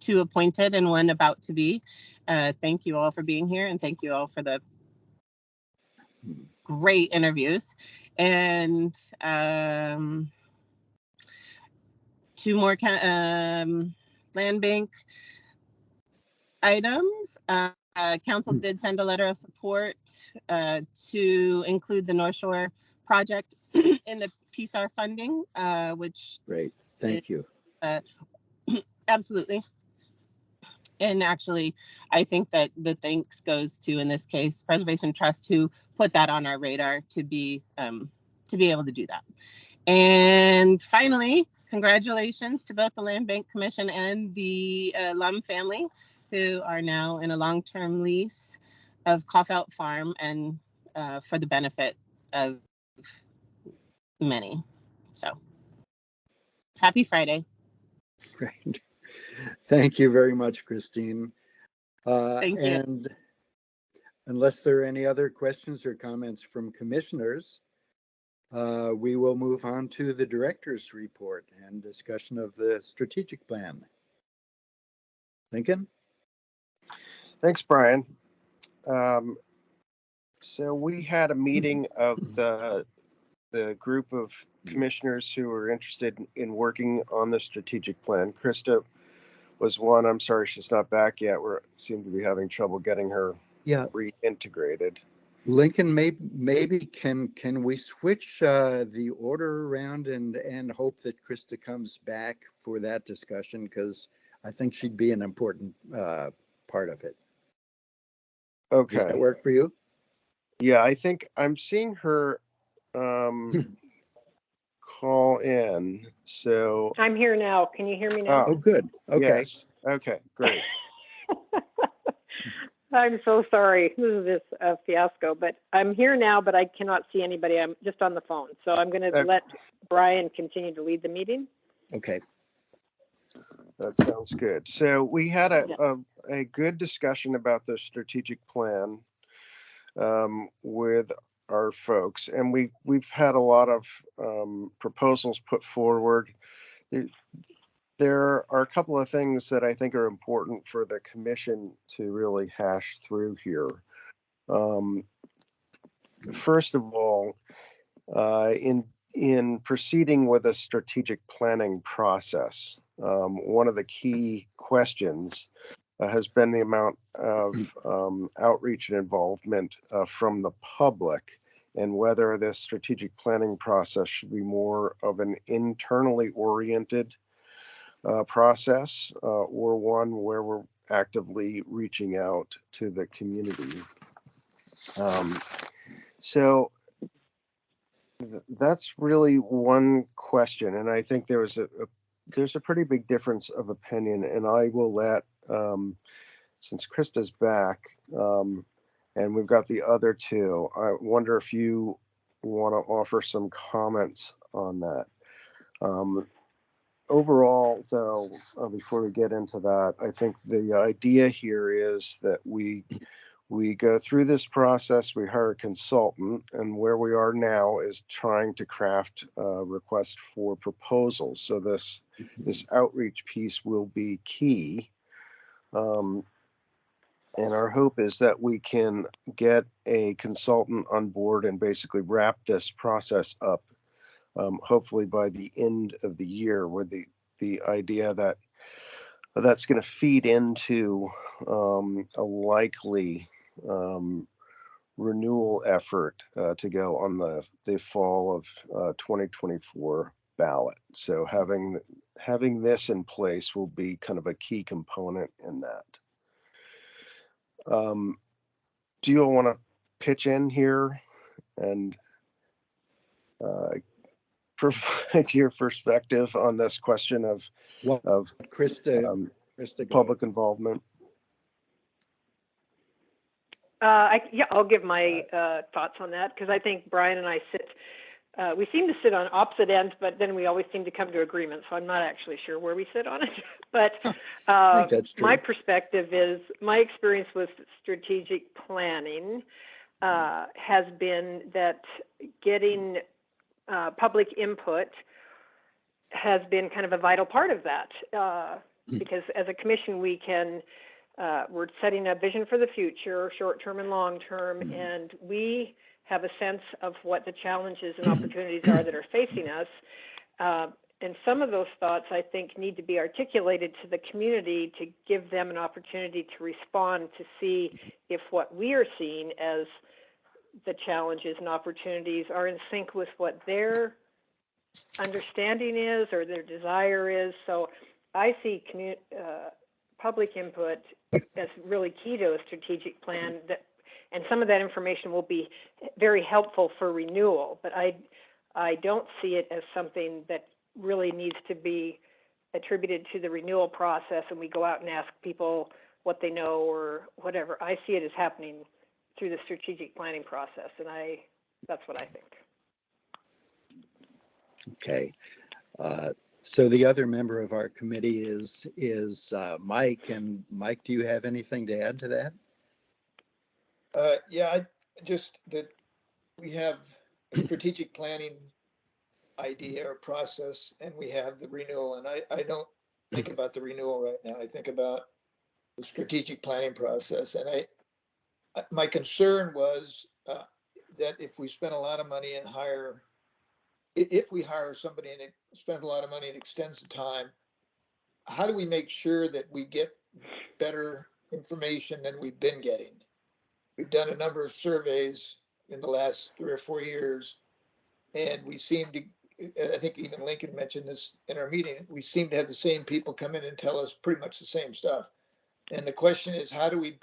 2 appointed and 1 about to be. Thank you all for being here, and thank you all for the great interviews. And 2 more land bank items. Council did send a letter of support to include the North Shore project in the PSAR funding, which Great, thank you. Absolutely. And actually, I think that the thanks goes to, in this case, Preservation Trust, who put that on our radar to be able to do that. And finally, congratulations to both the Land Bank Commission and the Lum family, who are now in a long-term lease of Kaufelt Farm, and for the benefit of many. So, happy Friday. Great. Thank you very much, Christine. Thank you. And unless there are any other questions or comments from commissioners, we will move on to the director's report and discussion of the strategic plan. Lincoln? Thanks, Brian. So we had a meeting of the group of commissioners who were interested in working on the strategic plan. Krista was one. I'm sorry she's not back yet. We seem to be having trouble getting her reintegrated. Lincoln, maybe can we switch the order around and hope that Krista comes back for that discussion, because I think she'd be an important part of it. Okay. Does that work for you? Yeah, I think I'm seeing her call in. So I'm here now. Can you hear me now? Oh, good. Okay. Yes. Okay, great. I'm so sorry. This is just a fiasco, but I'm here now, but I cannot see anybody. I'm just on the phone. So I'm going to let Brian continue to lead the meeting. Okay. That sounds good. So we had a good discussion about the strategic plan with our folks, and we've had a lot of proposals put forward. there are a couple of things that I think are important for the commission to really hash through here. First of all, in proceeding with a strategic planning process, one of the key questions has been the amount of outreach and involvement from the public, and whether this strategic planning process should be more of an internally oriented process or one where we're actively reaching out to the community. So that's really one question, and I think there's a pretty big difference of opinion, and I will let since Krista's back and we've got the other two, I wonder if you want to offer some comments on that. Overall, though, before we get into that, I think the idea here is that we go through this process, we hire a consultant, and where we are now is trying to craft a request for proposals. So this outreach piece will be key. And our hope is that we can get a consultant on board and basically wrap this process up, hopefully by the end of the year, with the idea that that's going to feed into a likely renewal effort to go on the fall of 2024 ballot. So having this in place will be kind of a key component in that. Do you all want to pitch in here and provide your perspective on this question of Krista, public involvement? Yeah, I'll give my thoughts on that, because I think Brian and I we seem to sit on opposite ends, but then we always seem to come to agreement. So I'm not actually sure where we sit on it. But I think that's true. My perspective is, my experience with strategic planning has been that getting public input has been kind of a vital part of that, because as a commission we can we're setting a vision for the future, short-term and long-term, and we have a sense of what the challenges and opportunities are that are facing us. And some of those thoughts, I think, need to be articulated to the community to give them an opportunity to respond, to see if what we are seeing as the challenges and opportunities are in sync with what their understanding is or their desire is. So I see public input as really key to a strategic plan, and some of that information will be very helpful for renewal, but I don't see it as something that really needs to be attributed to the renewal process and we go out and ask people what they know or whatever. I see it as happening through the strategic planning process, and that's what I think. Okay. So the other member of our committee is Mike. And Mike, do you have anything to add to that? Yeah, just that we have a strategic planning idea or process, and we have the renewal. And I don't think about the renewal right now. I think about the strategic planning process. And my concern was that if we spend a lot of money and if we hire somebody and it spends a lot of money and extends the time, how do we make sure that we get better information than we've been getting? We've done a number of surveys in the last 3 or 4 years, and we seem to, I think even Lincoln mentioned this in our meeting, we seem to have the same people come in and tell us pretty much the same stuff. And the question is, how do we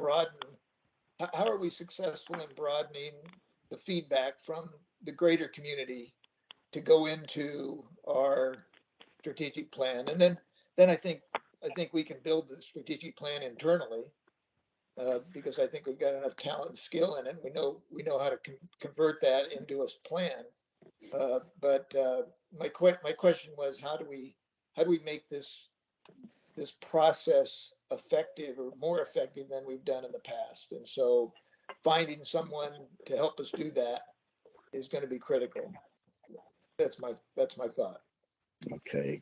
how are we successful in broadening the feedback from the greater community to go into our strategic plan? And then I think we can build the strategic plan internally, because I think we've got enough talent and skill in it. We know how to convert that into a plan. But my question was, how do we make this process effective, or more effective than we've done in the past? And so finding someone to help us do that is going to be critical. That's my thought. Okay.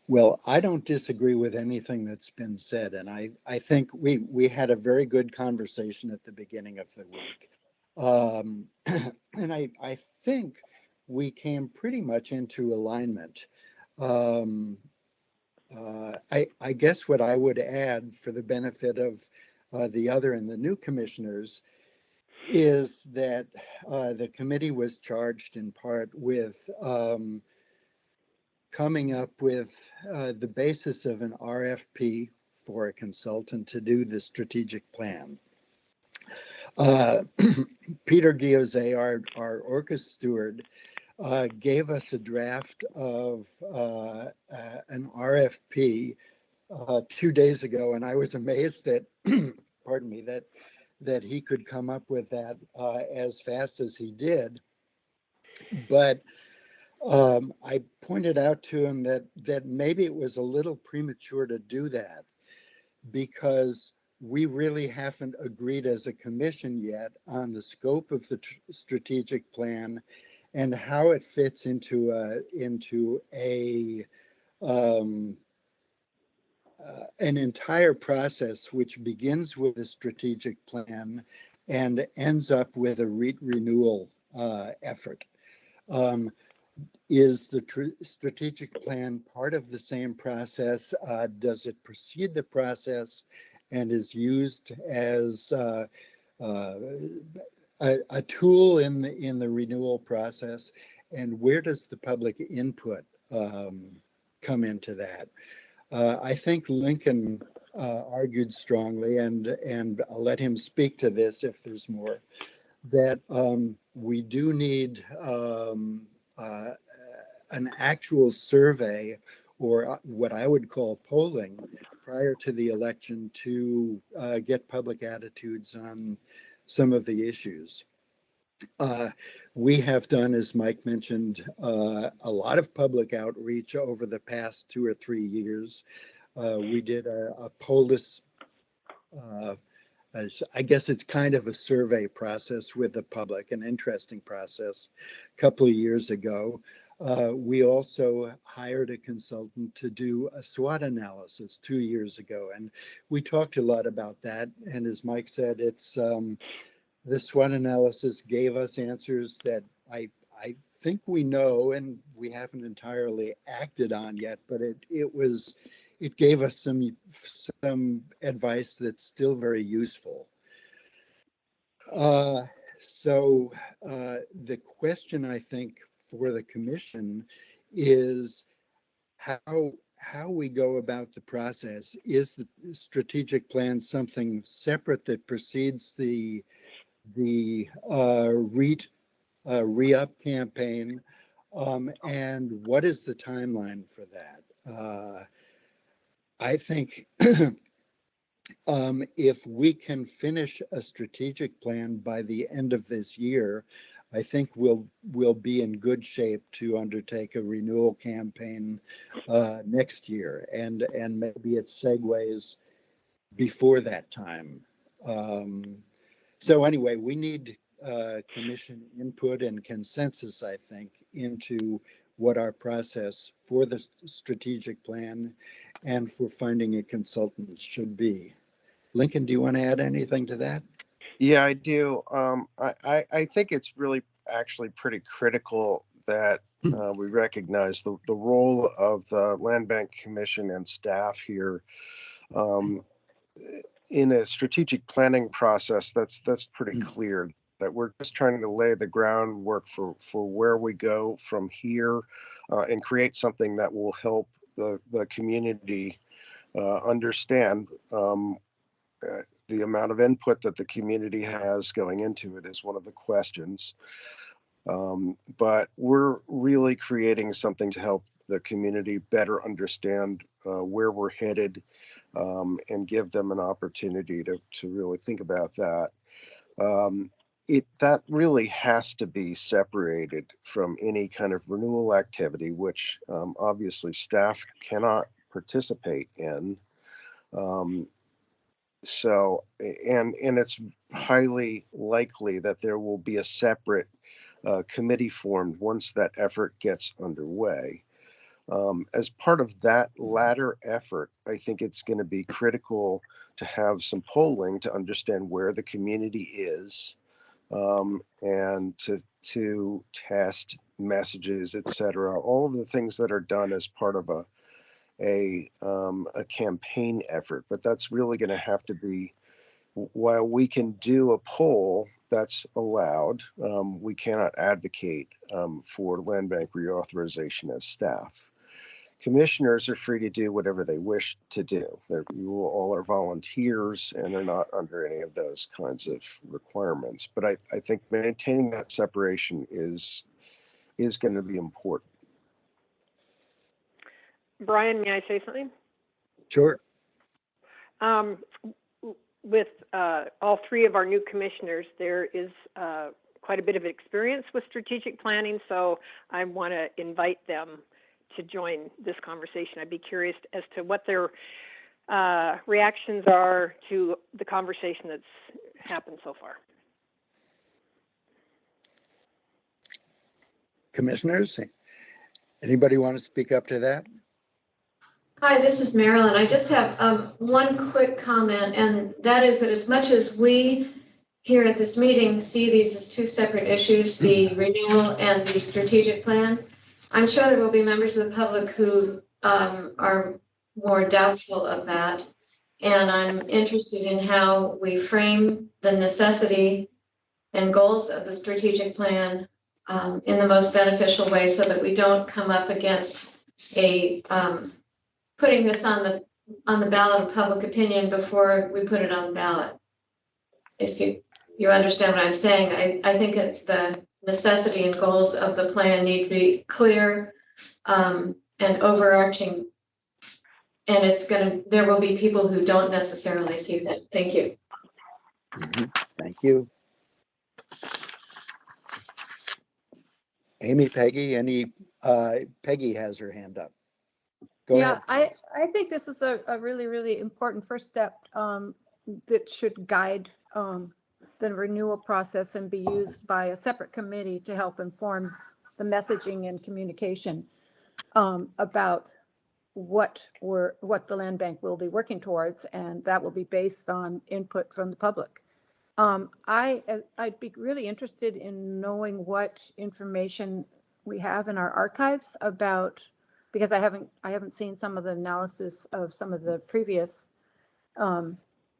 Well, I don't disagree with anything that's been said, and I think we had a very good conversation at the beginning of the week. Um, and I think we came pretty much into alignment. Um, I guess what I would add for the benefit of the other and the new commissioners is that the committee was charged in part with coming up with the basis of an RFP for a consultant to do the strategic plan. Peter Giose, our Orcas steward, gave us a draft of an RFP 2 days ago, and I was amazed that, pardon me, that he could come up with that as fast as he did. But I pointed out to him that maybe it was a little premature to do that because we really haven't agreed as a commission yet on the scope of the strategic plan and how it fits into an entire process which begins with a strategic plan and ends up with a renewal effort. Is the strategic plan part of the same process? Does it precede the process and is used as a tool in the renewal process? And where does the public input come into that? I think Lincoln argued strongly, and I'll let him speak to this if there's more, that we do need an actual survey or what I would call polling prior to the election to get public attitudes on some of the issues. We have done, as Mike mentioned, a lot of public outreach over the past 2 or 3 years. We did a polis, I guess it's kind of a survey process with the public, an interesting process, a couple of years ago. We also hired a consultant to do a SWOT analysis 2 years ago, and we talked a lot about that. And as Mike said, it's the SWOT analysis gave us answers that I think we know and we haven't entirely acted on yet, but it gave us some advice that's still very useful. So the question, I think, for the commission is how we go about the process. Is the strategic plan something separate that precedes the re-up campaign, and what is the timeline for that? I think if we can finish a strategic plan by the end of this year, I think we'll be in good shape to undertake a renewal campaign next year, and maybe it segues before that time. So anyway, we need commission input and consensus, I think, into what our process for the strategic plan and for finding a consultant should be. Lincoln, do you want to add anything to that? Yeah, I do. I think it's really actually pretty critical that we recognize the role of the Land Bank Commission and staff here. In a strategic planning process, that's pretty clear that we're just trying to lay the groundwork for where we go from here and create something that will help the community understand the amount of input that the community has going into it is one of the questions. But we're really creating something to help the community better understand where we're headed and give them an opportunity to really think about that. That really has to be separated from any kind of renewal activity, which obviously staff cannot participate in. So, and it's highly likely that there will be a separate committee formed once that effort gets underway. As part of that latter effort, I think it's going to be critical to have some polling to understand where the community is, and to test messages, et cetera. All of the things that are done as part of a campaign effort. But that's really going to have to be, while we can do a poll, that's allowed. We cannot advocate for land bank reauthorization as staff. Commissioners are free to do whatever they wish to do. You all are volunteers and are not under any of those kinds of requirements. But I think maintaining that separation is going to be important. Brian, may I say something? Sure. With all three of our new commissioners, there is quite a bit of experience with strategic planning, so I want to invite them to join this conversation. I'd be curious as to what their reactions are to the conversation that's happened so far. Commissioners, anybody want to speak up to that? Hi, this is Marilyn. I just have one quick comment, and that is that as much as we here at this meeting see these as two separate issues, the renewal and the strategic plan, I'm sure there will be members of the public who are more doubtful of that. And I'm interested in how we frame the necessity and goals of the strategic plan in the most beneficial way, so that we don't come up against a putting this on the ballot of public opinion before we put it on the ballot. If you understand what I'm saying, I think that the necessity and goals of the plan need to be clear and overarching. And there will be people who don't necessarily see that. Thank you. Thank you. Amy, Peggy, Peggy has her hand up. Go ahead. I think this is a really, really important first step that should guide the renewal process and be used by a separate committee to help inform the messaging and communication about what the land bank will be working towards, and that will be based on input from the public. I'd be really interested in knowing what information we have in our archives about, because I haven't seen some of the analysis of some of the previous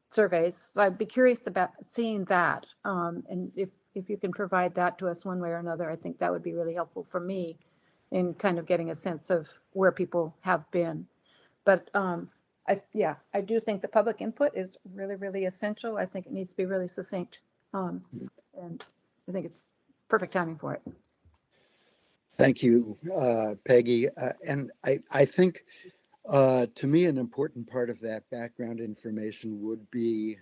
surveys. So I'd be curious about seeing that. And if you can provide that to us one way or another, I think that would be really helpful for me in kind of getting a sense of where people have been. But I do think the public input is really, really essential. I think it needs to be really succinct. And I think it's perfect timing for it. Thank you, Peggy. And I think, to me, an important part of that background information would be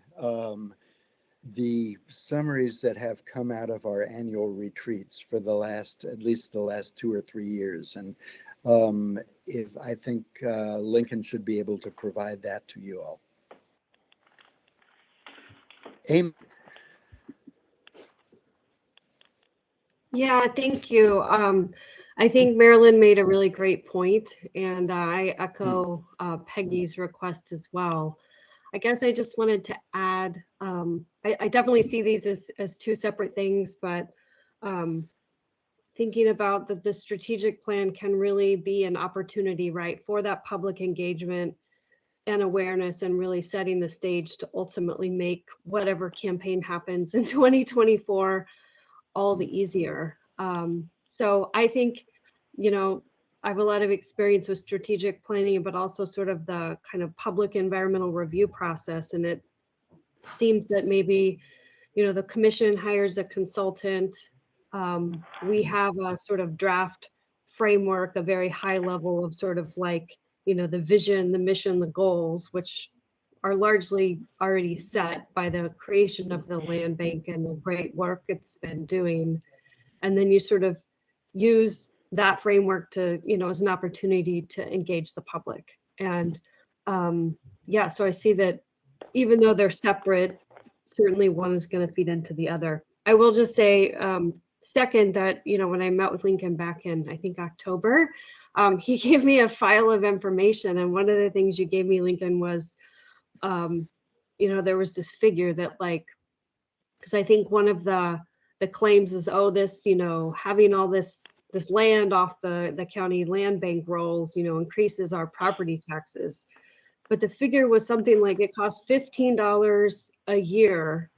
the summaries that have come out of our annual retreats for at least the last 2 or 3 years. And if I think Lincoln should be able to provide that to you all. Amy. Yeah, thank you. I think Marilyn made a really great point, and I echo Peggy's request as well. I guess I just wanted to add, I definitely see these as two separate things, but thinking about that the strategic plan can really be an opportunity, right, for that public engagement and awareness, and really setting the stage to ultimately make whatever campaign happens in 2024 all the easier. So I think, I have a lot of experience with strategic planning, but also sort of the kind of public environmental review process. And it seems that maybe, the commission hires a consultant. We have a sort of draft framework, a very high level of sort of like, the vision, the mission, the goals, which are largely already set by the creation of the land bank and the great work it's been doing. And then you sort of use that framework to, as an opportunity to engage the public. And so I see that even though they're separate, certainly one is going to feed into the other. I will just say, second that, you know, when I met with Lincoln back in, I think, October, he gave me a file of information. And one of the things you gave me, Lincoln, was, you know, there was this figure that, like, because I think one of the claims is, oh, this, you know, having all this land off the county land bank rolls, you know, increases our property taxes. But the figure was something like it costs $15 a year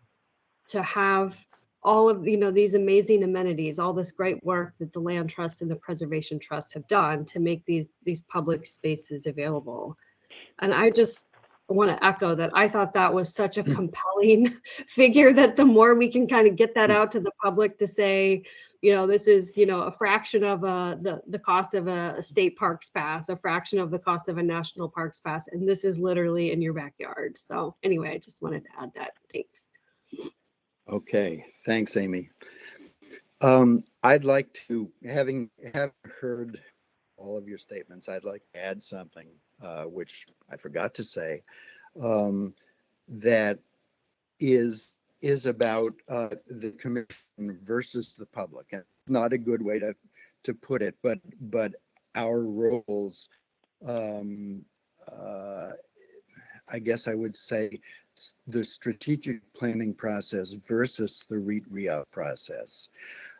to have all of, you know, these amazing amenities, all this great work that the Land Trust and the Preservation Trust have done to make these public spaces available. And I just want to echo that. I thought that was such a compelling figure, that the more we can kind of get that out to the public to say, you know, this is, you know, a fraction of the cost of a state parks pass, a fraction of the cost of a national parks pass, and this is literally in your backyard. So anyway, I just wanted to add that. Thanks. Okay, thanks, Amy. I'd like to, having heard all of your statements, I'd like to add something, which I forgot to say, that is about the commission versus the public. And it's not a good way to put it, but our roles, I guess I would say, the strategic planning process versus the REIT re-up process.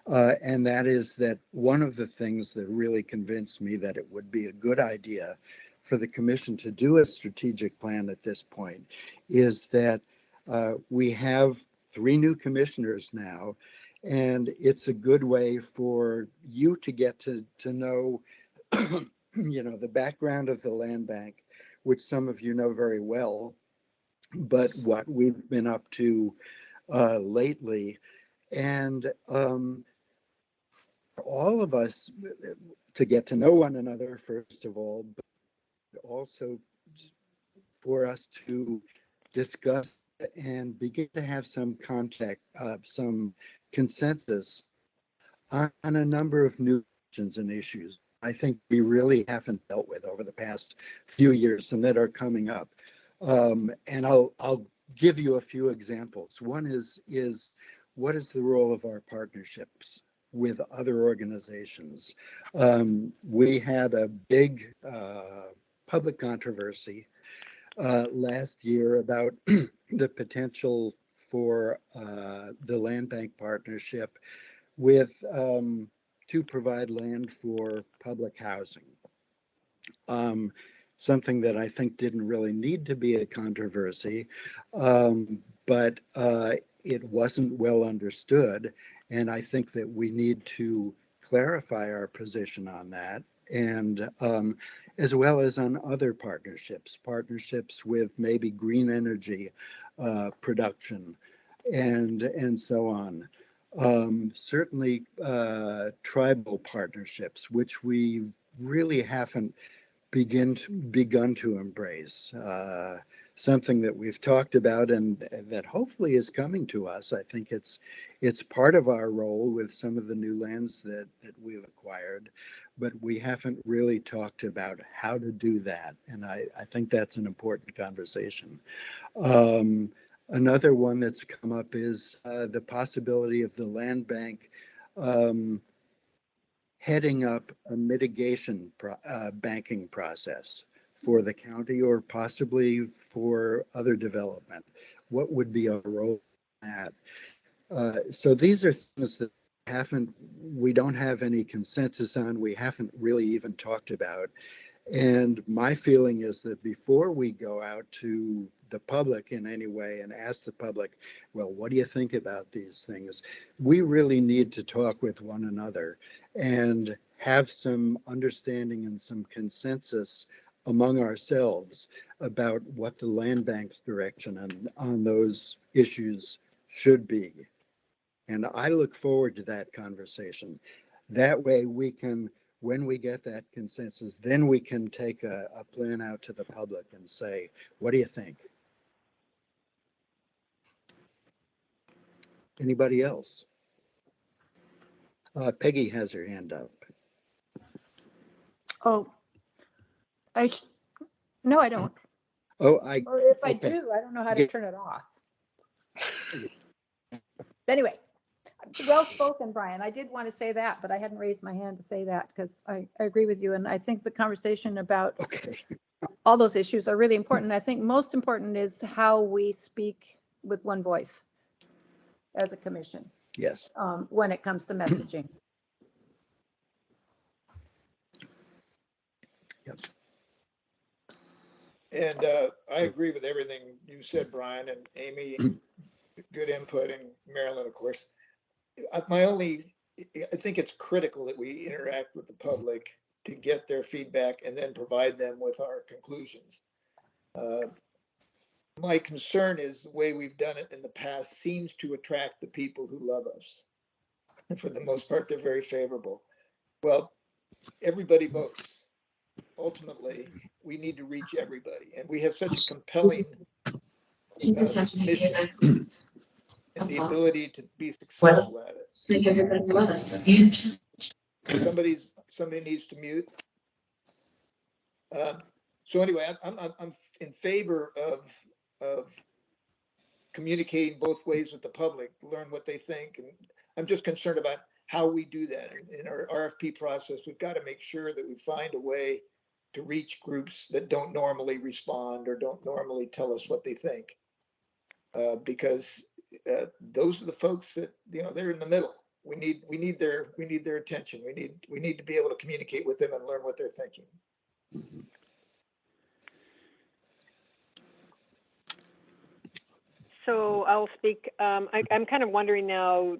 And that is that one of the things that really convinced me that it would be a good idea for the commission to do a strategic plan at this point is that we have 3 new commissioners now, and it's a good way for you to get to know, you know, the background of the land bank, which some of you know very well, but what we've been up to lately. And all of us to get to know one another, first of all, but also for us to discuss and begin to have some contact, some consensus on a number of new questions and issues I think we really haven't dealt with over the past few years and that are coming up. And I'll give you a few examples. One is what is the role of our partnerships with other organizations? We had a big public controversy last year about the potential for the land bank partnership with to provide land for public housing. Something that I think didn't really need to be a controversy, but it wasn't well understood. And I think that we need to clarify our position on that, and as well as on other partnerships with maybe green energy production and so on. Certainly tribal partnerships, which we really haven't begun to embrace. Something that we've talked about and that hopefully is coming to us. I think it's part of our role with some of the new lands that we've acquired, but we haven't really talked about how to do that. And I think that's an important conversation. Another one that's come up is the possibility of the land bank heading up a mitigation banking process for the county or possibly for other development. What would be a role in that? So these are things that we don't have any consensus on, we haven't really even talked about. And my feeling is that before we go out to the public in any way and ask the public, well, what do you think about these things? We really need to talk with one another and have some understanding and some consensus among ourselves about what the land bank's direction on those issues should be. And I look forward to that conversation. That way we can, when we get that consensus, then we can take a plan out to the public and say, what do you think? Anybody else? Peggy has her hand up. Oh, no, I don't. Oh, Or if I okay. do, I don't know how to turn it off. Anyway, Well spoken, Brian. I did want to say that, but I hadn't raised my hand to say that because I agree with you. And I think the conversation about Okay. all those issues are really important. I think most important is how we speak with one voice as a commission Yes. when it comes to messaging. Yep. And I agree with everything you said, Brian, and Amy, good input, and Marilyn, of course. I think it's critical that we interact with the public to get their feedback and then provide them with our conclusions. My concern is the way we've done it in the past seems to attract the people who love us. And for the most part, they're very favorable. Well, everybody votes. Ultimately, we need to reach everybody. And we have such a compelling You just have to make mission it and That's the all. ability to be successful at it. Just make everybody love us. That's the end. Somebody needs to mute. So anyway, I'm in favor of communicating both ways with the public, learn what they think, and I'm just concerned about how we do that in our RFP process. We've got to make sure that we find a way to reach groups that don't normally respond or don't normally tell us what they think, because those are the folks that they're in the middle. We need their attention. We need to be able to communicate with them and learn what they're thinking. So I'll speak. I'm kind of wondering now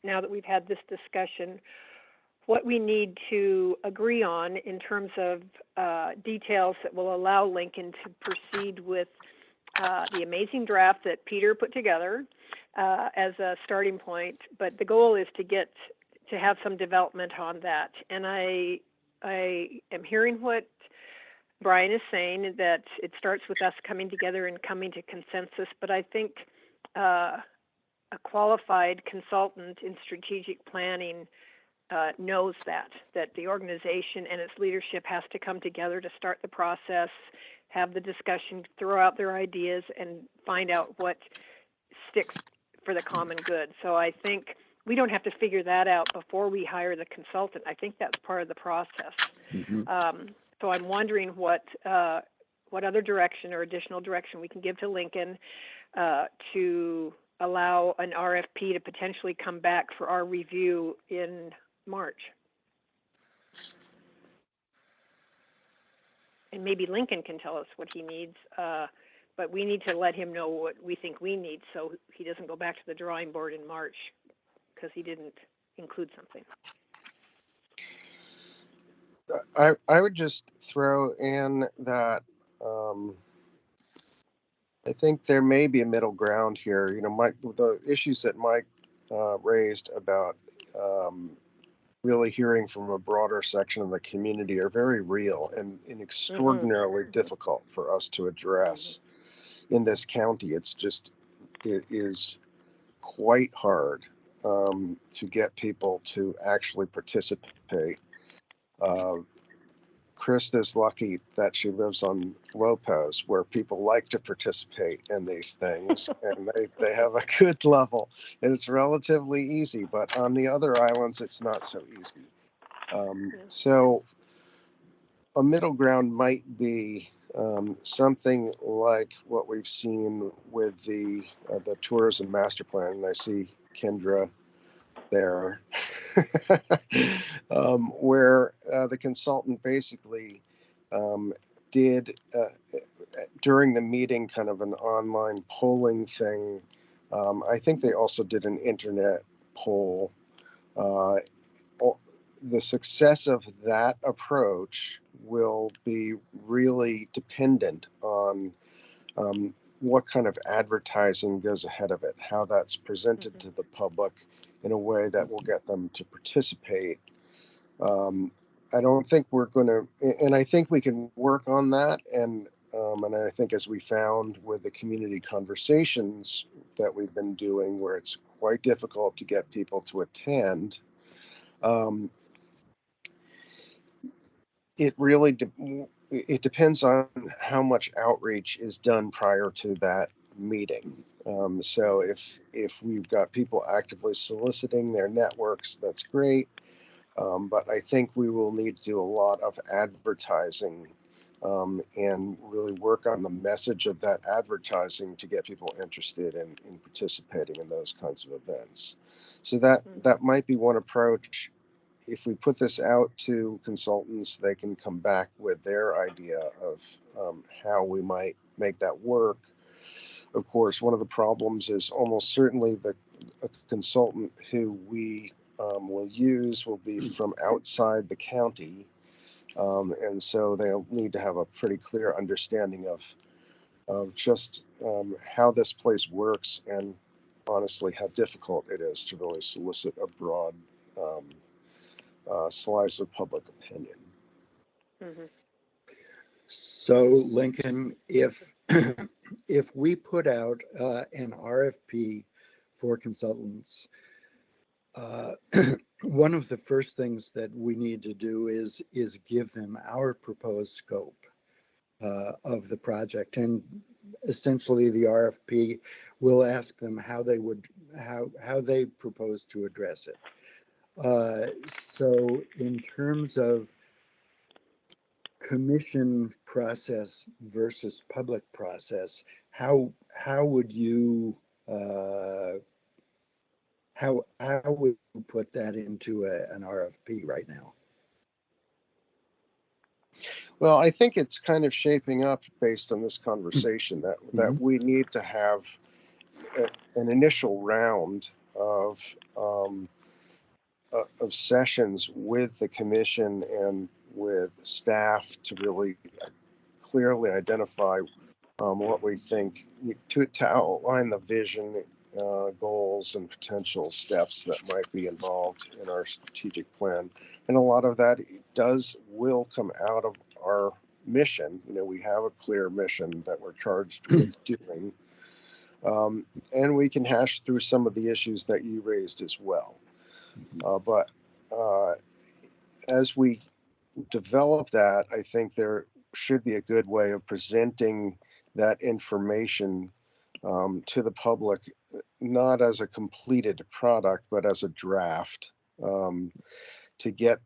that we've had this discussion, what we need to agree on in terms of details that will allow Lincoln to proceed with the amazing draft that Peter put together as a starting point. But the goal is to have some development on that. And I am hearing what Brian is saying, that it starts with us coming together and coming to consensus, but I think a qualified consultant in strategic planning knows that the organization and its leadership has to come together to start the process, have the discussion, throw out their ideas, and find out what sticks for the common good. So I think we don't have to figure that out before we hire the consultant. I think that's part of the process. So I'm wondering what other direction or additional direction we can give to Lincoln to allow an RFP to potentially come back for our review in March. And maybe Lincoln can tell us what he needs, but we need to let him know what we think we need so he doesn't go back to the drawing board in March because he didn't include something. I would just throw in that I think there may be a middle ground here. The issues that Mike raised about really hearing from a broader section of the community are very real and extraordinarily difficult for us to address in this county. It is quite hard to get people to actually participate. Krista's lucky that she lives on Lopez, where people like to participate in these things, and they have a good level, and it's relatively easy. But on the other islands, it's not so easy. So a middle ground might be something like what we've seen with the tourism master plan, and I see Kendra there, where the consultant basically did during the meeting kind of an online polling thing. I think they also did an internet poll. The success of that approach will be really dependent on what kind of advertising goes ahead of it, how that's presented to the public in a way that will get them to participate. I don't think we're going to, and I think we can work on that. And I think as we found with the community conversations that we've been doing, where it's quite difficult to get people to attend, it really it depends on how much outreach is done prior to that meeting. So if we've got people actively soliciting their networks, that's great. But I think we will need to do a lot of advertising and really work on the message of that advertising to get people interested in participating in those kinds of events. So that might be one approach. If we put this out to consultants, they can come back with their idea of how we might make that work. Of course, one of the problems is almost certainly a consultant who we will use will be from outside the county. And so they'll need to have a pretty clear understanding of just how this place works and honestly how difficult it is to really solicit a broad slice of public opinion. So Lincoln, if if we put out an RFP for consultants, one of the first things that we need to do is give them our proposed scope of the project, and essentially the RFP will ask them how they propose to address it. So in terms of commission process versus public process, how would you how would you put that into an RFP right now? Well, I think it's kind of shaping up based on this conversation that we need to have an initial round of sessions with the commission and with staff to really clearly identify what we think to outline the vision, goals, and potential steps that might be involved in our strategic plan. And a lot of that will come out of our mission. We have a clear mission that we're charged with doing. And we can hash through some of the issues that you raised as well. But as we develop that, I think there should be a good way of presenting that information to the public, not as a completed product, but as a draft, to get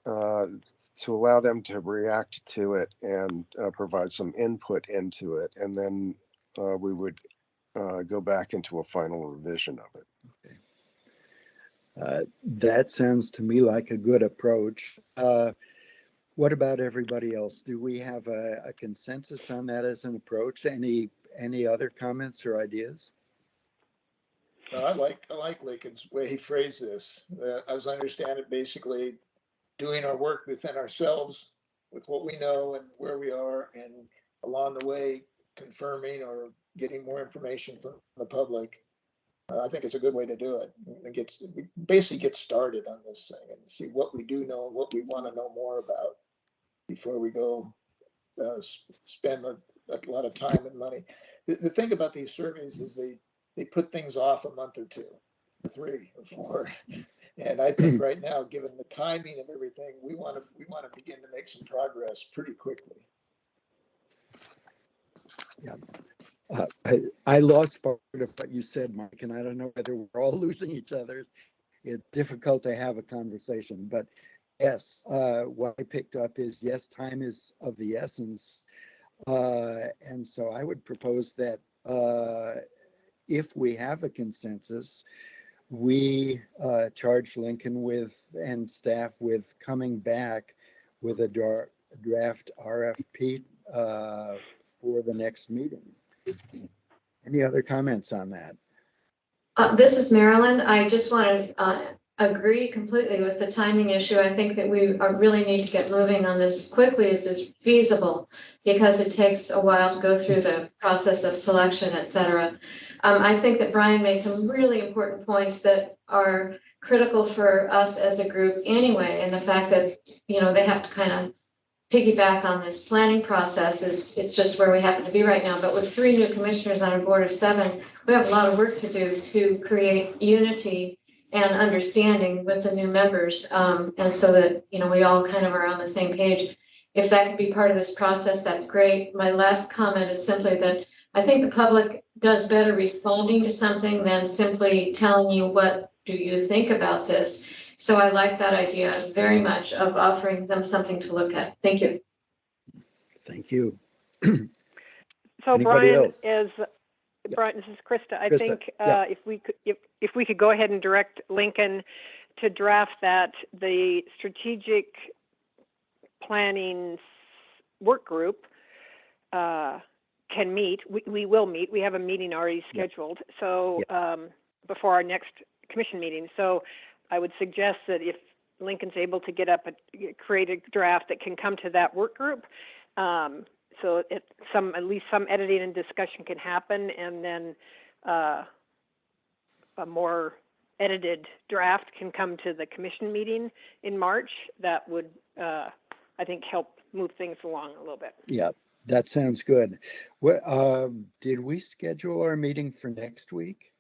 to allow them to react to it and provide some input into it, and then we would go back into a final revision of it. Okay. That sounds to me like a good approach. What about everybody else? Do we have a consensus on that as an approach? Any other comments or ideas? I like Lincoln's way he phrased this. As I understand it, basically doing our work within ourselves with what we know and where we are, and along the way confirming or getting more information from the public. I think it's a good way to do it. We basically get started on this thing and see what we do know and what we want to know more about before we go spend a lot of time and money. The thing about these surveys is they put things off a month or 2, or 3, or 4. And I think right now, given the timing of everything, we want to begin to make some progress pretty quickly. Yeah. I lost part of what you said, Mike, and I don't know whether we're all losing each other. It's difficult to have a conversation, but yes, what I picked up is yes, time is of the essence. And so I would propose that if we have a consensus, we charge Lincoln and staff with coming back with a draft RFP for the next meeting. Any other comments on that? This is Marilyn. I just want to agree completely with the timing issue. I think that we really need to get moving on this as quickly as is feasible, because it takes a while to go through the process of selection, et cetera. I think that Brian made some really important points that are critical for us as a group anyway, and the fact that, they have to kind of piggyback on this planning process it's just where we happen to be right now. But with 3 new commissioners on a board of 7, we have a lot of work to do to create unity and understanding with the new members, and so that we all kind of are on the same page. If that could be part of this process, that's great. My last comment is simply that I think the public does better responding to something than simply telling you, what do you think about this? So I like that idea very much of offering them something to look at. Thank you. Thank you. So Anybody Brian, else? Brian, this is Krista. I Krista, think yeah. if we could go ahead and direct Lincoln to draft that, the strategic planning work group can meet. We will meet. We have a meeting already scheduled. So before our next commission meeting. So I would suggest that if Lincoln's able to create a draft that can come to that work group, so at least some editing and discussion can happen, and then a more edited draft can come to the commission meeting in March. That would, I think, help move things along a little bit. Yeah, that sounds good. What, did we schedule our meeting for next week?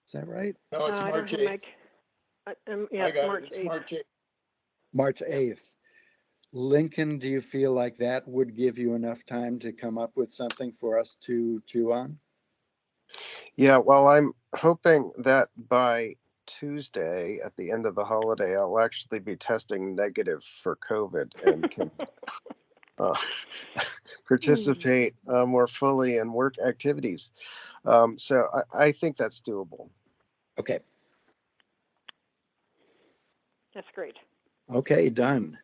Is that right? No, it's I don't March have 8th. yeah, I got March it. It's 8th. March 8th. March 8th. Lincoln, do you feel like that would give you enough time to come up with something for us to chew on? Yeah, well, I'm hoping that by Tuesday at the end of the holiday, I'll actually be testing negative for COVID and can participate more fully in work activities. So I think that's doable. Okay. That's great. Okay, done.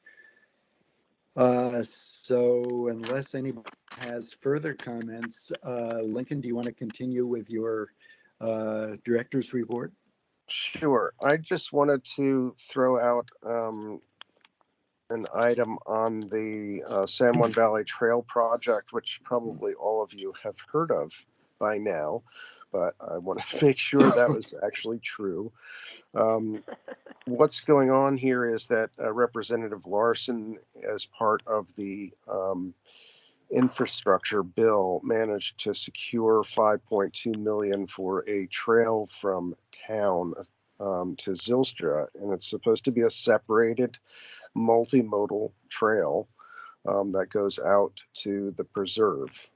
So unless anybody has further comments, Lincoln, do you want to continue with your director's report? Sure. I just wanted to throw out an item on the San Juan Valley Trail project, which probably all of you have heard of by now, but I wanted to make sure that was actually true. What's going on here is that Representative Larson, as part of the infrastructure bill, managed to secure $5.2 million for a trail from town to Zylstra, and it's supposed to be a separated multimodal trail that goes out to the preserve.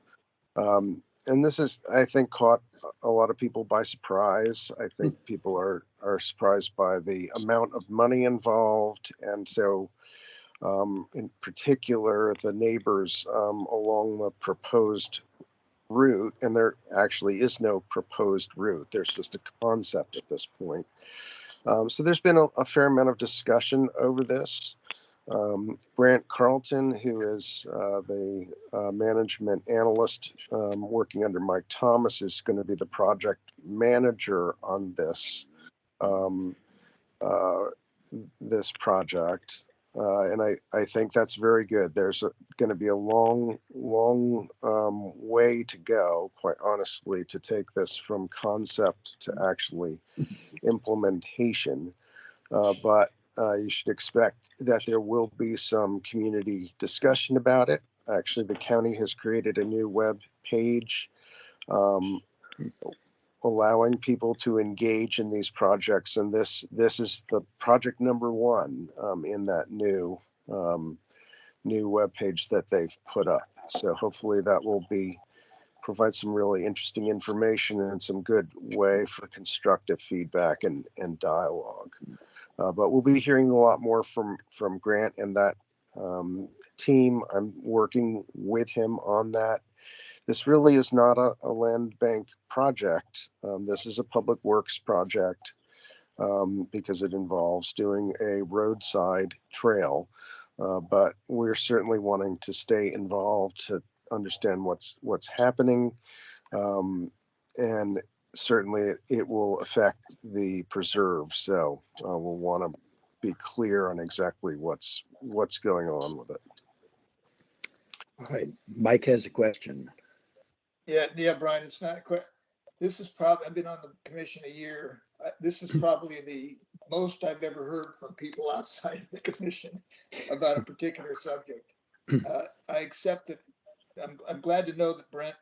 And this is, I think, caught a lot of people by surprise. I think people are surprised by the amount of money involved. And so, in particular, the neighbors along the proposed route, and there actually is no proposed route, there's just a concept at this point. So there's been a fair amount of discussion over this. Brant Carlton, who is the management analyst working under Mike Thomas, is going to be the project manager on this this project. And I think that's very good. There's going to be a long way to go, quite honestly, to take this from concept to actually implementation. But you should expect that there will be some community discussion about it. Actually, the county has created a new web page allowing people to engage in these projects, and this is the project number one in that new web page that they've put up. So hopefully that will provide some really interesting information and some good way for constructive feedback and dialogue. But we'll be hearing a lot more from Grant and that team. I'm working with him on that. This really is not a land bank project. This is a public works project because it involves doing a roadside trail. But we're certainly wanting to stay involved to understand what's happening. And certainly it will affect the preserve. So we'll want to be clear on exactly what's going on with it. All right, Mike has a question. Yeah, Brian, it's not quite. This is probably, I've been on the commission a year. This is probably the most I've ever heard from people outside of the commission about a particular subject. I accept that. I'm glad to know that Brent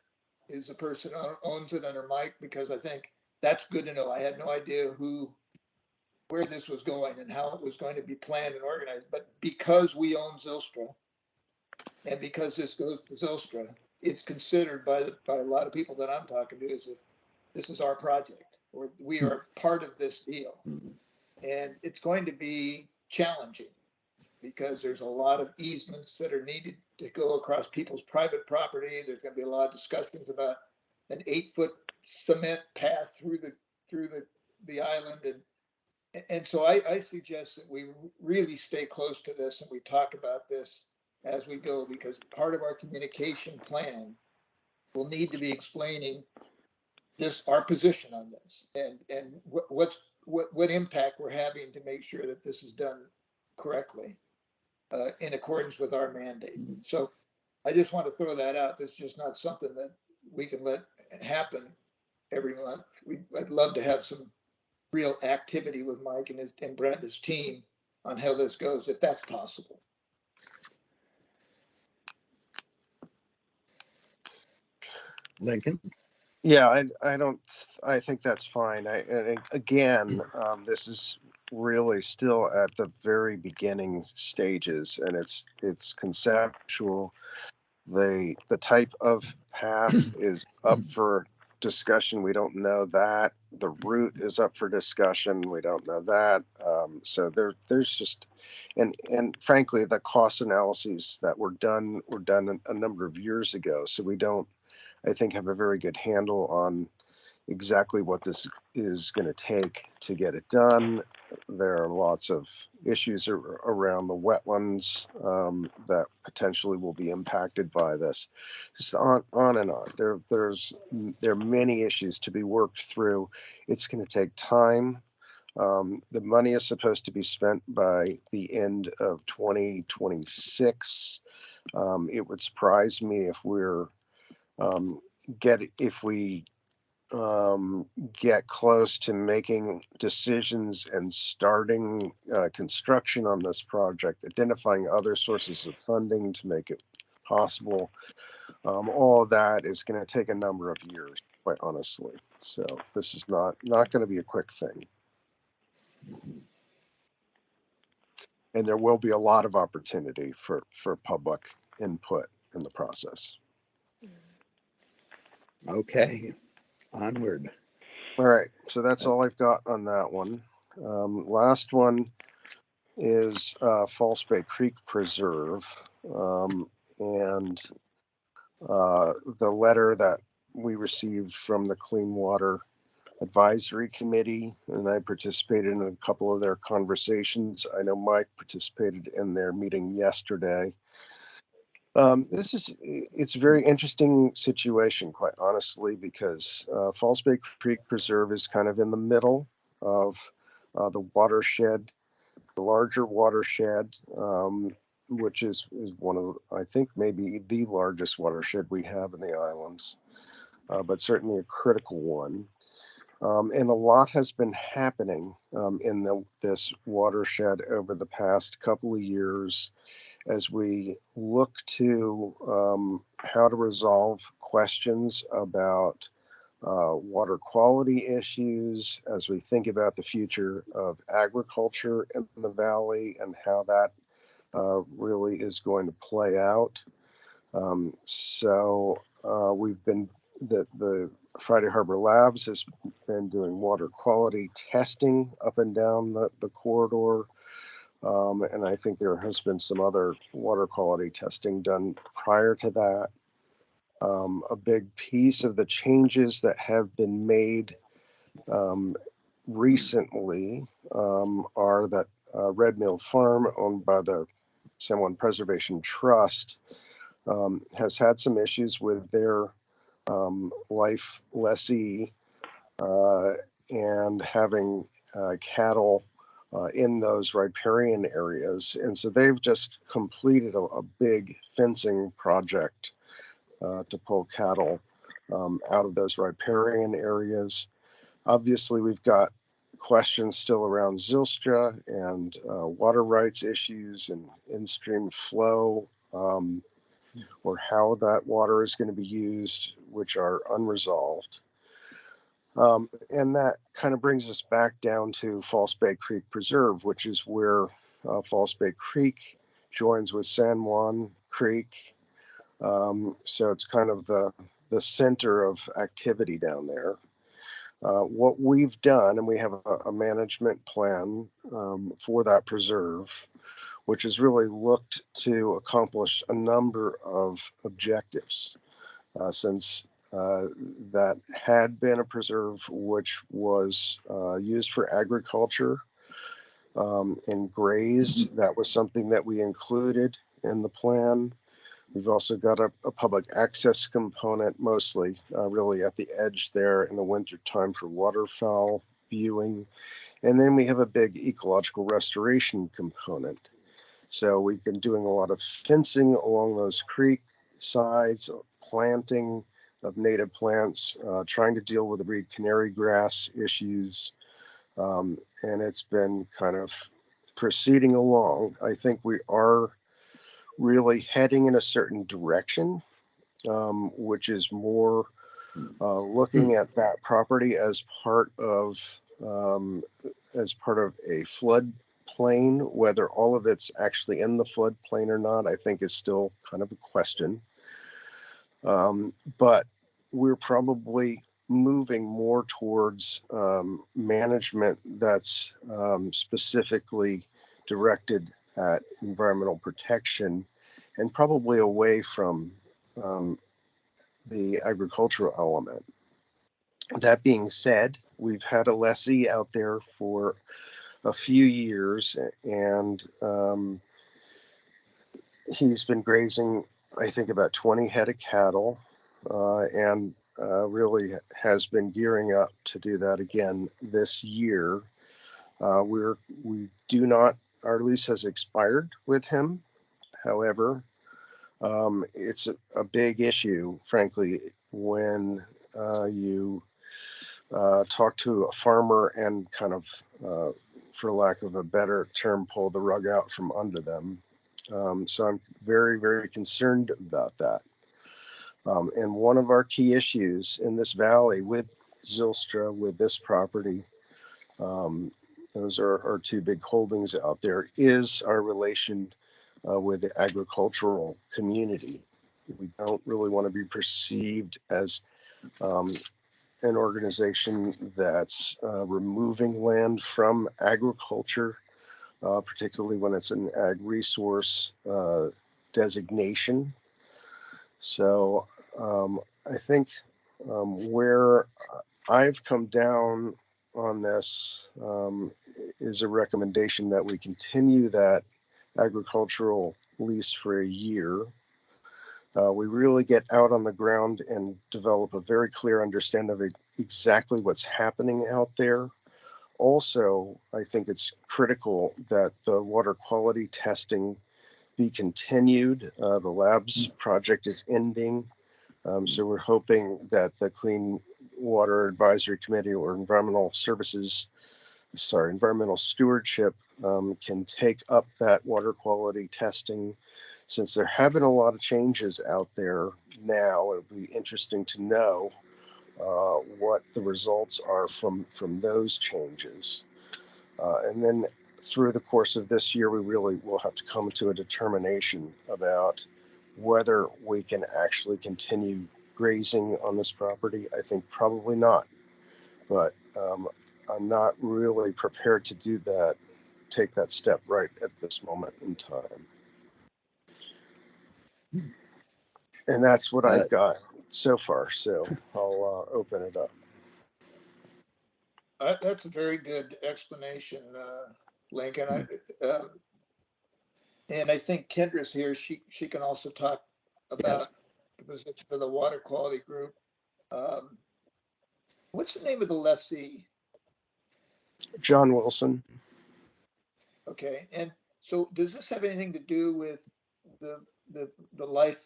is the person who owns it under Mike, because I think that's good to know. I had no idea where this was going and how it was going to be planned and organized. But because we own Zylstra, and because this goes to Zylstra, it's considered by a lot of people that I'm talking to as if this is our project, or we are part of this deal. And it's going to be challenging because there's a lot of easements that are needed to go across people's private property. There's going to be a lot of discussions about an 8-foot cement path through the island. And so I suggest that we really stay close to this and we talk about this as we go, because part of our communication plan will need to be explaining our position on this and what impact we're having to make sure that this is done correctly in accordance with our mandate. So I just want to throw that out. This is just not something that we can let happen every month. I'd love to have some real activity with Mike and Brent and his team on how this goes, if that's possible. Lincoln? Yeah, I think that's fine. And again, this is really still at the very beginning stages, and it's conceptual. The type of path is up for discussion. We don't know that. The route is up for discussion. We don't know that. So there's just, and frankly, the cost analyses that were done a number of years ago. So we don't, I think, have a very good handle on exactly what this is going to take to get it done. There are lots of issues around the wetlands that potentially will be impacted by this. Just on and on. There are many issues to be worked through. It's going to take time. The money is supposed to be spent by the end of 2026. It would surprise me if we get close to making decisions and starting construction on this project, identifying other sources of funding to make it possible. All of that is going to take a number of years, quite honestly. So this is not going to be a quick thing. And there will be a lot of opportunity for public input in the process. Okay, onward. All right, so that's all I've got on that one. Last one is False Bay Creek Preserve, and the letter that we received from the Clean Water Advisory Committee, and I participated in a couple of their conversations. I know Mike participated in their meeting yesterday. It's a very interesting situation, quite honestly, because Falls Bay Creek Preserve is kind of in the middle of the watershed, the larger watershed, which is one of, I think, maybe the largest watershed we have in the islands, but certainly a critical one. And a lot has been happening in this watershed over the past couple of years as we look to how to resolve questions about water quality issues, as we think about the future of agriculture in the valley and how that really is going to play out. So we've been, the Friday Harbor Labs has been doing water quality testing up and down the corridor. And I think there has been some other water quality testing done prior to that. A big piece of the changes that have been made recently are that Red Mill Farm, owned by the San Juan Preservation Trust, has had some issues with their life lessee and having cattle in those riparian areas. And so they've just completed a big fencing project to pull cattle out of those riparian areas. Obviously, we've got questions still around Zylstra and water rights issues and in-stream flow, or how that water is going to be used, which are unresolved. And that kind of brings us back down to False Bay Creek Preserve, which is where False Bay Creek joins with San Juan Creek So it's kind of the center of activity down there. What we've done, and we have a management plan for that preserve, which has really looked to accomplish a number of objectives since that had been a preserve which was used for agriculture and grazed. That was something that we included in the plan. We've also got a public access component, mostly really at the edge there in the winter time for waterfowl viewing. And then we have a big ecological restoration component. So we've been doing a lot of fencing along those creek sides, planting of native plants, trying to deal with the reed canary grass issues. And it's been kind of proceeding along. I think we are really heading in a certain direction, which is more looking at that property as part of a flood plain. Whether all of it's actually in the floodplain or not, I think is still kind of a question. But we're probably moving more towards management that's specifically directed at environmental protection and probably away from the agricultural element. That being said, we've had a lessee out there for a few years, and he's been grazing, I think, about 20 head of cattle, and really has been gearing up to do that again this year. We do not, our lease has expired with him. However, it's a big issue, frankly, when you talk to a farmer and kind of, for lack of a better term, pull the rug out from under them. So I'm very, very concerned about that. And one of our key issues in this valley with Zylstra, with this property, those are our two big holdings out there, is our relation with the agricultural community. We don't really want to be perceived as an organization that's removing land from agriculture, particularly when it's an ag resource designation. So I think where I've come down on this is a recommendation that we continue that agricultural lease for a year. We really get out on the ground and develop a very clear understanding of exactly what's happening out there. Also, I think it's critical that the water quality testing be continued. The labs project is ending. So we're hoping that the Clean Water Advisory Committee or environmental stewardship can take up that water quality testing. Since there have been a lot of changes out there now, it'll be interesting to know what the results are from those changes. And then through the course of this year, we really will have to come to a determination about whether we can actually continue grazing on this property. I think probably not, but I'm not really prepared to do that, take that step right at this moment in time. And that's what I've got so far. So I'll open it up. That's a very good explanation, Lincoln. And I think Kendra's here. She can also talk about the position of the water quality group. What's the name of the lessee? John Wilson. Okay, and so does this have anything to do with the life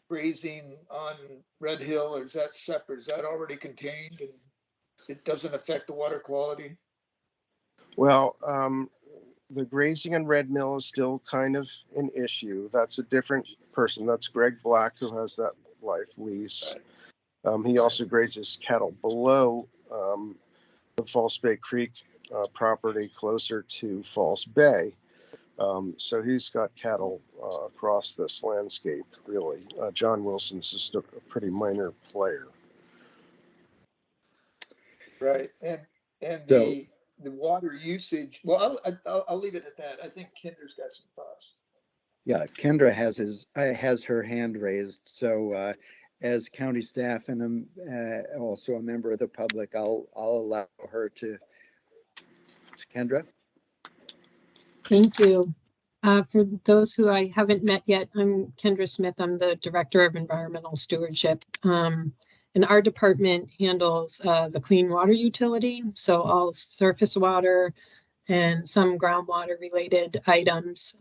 grazing on Red Hill, or is that separate? Is that already contained and it doesn't affect the water quality? Well, the grazing on Red Mill is still kind of an issue. That's a different person. That's Greg Black, who has that life lease. He also grazes cattle below the False Bay Creek property closer to False Bay. So he's got cattle across this landscape, really. John Wilson's just a pretty minor player. Right, and So, the water usage, well, I'll leave it at that. I think Kendra's got some thoughts. yeah, Kendra has her hand raised. So, as county staff and also a member of the public, I'll allow her to. Kendra? Thank you. For those who I haven't met yet, I'm Kendra Smith. I'm the Director of Environmental Stewardship. And our department handles the clean water utility, so all surface water and some groundwater related items.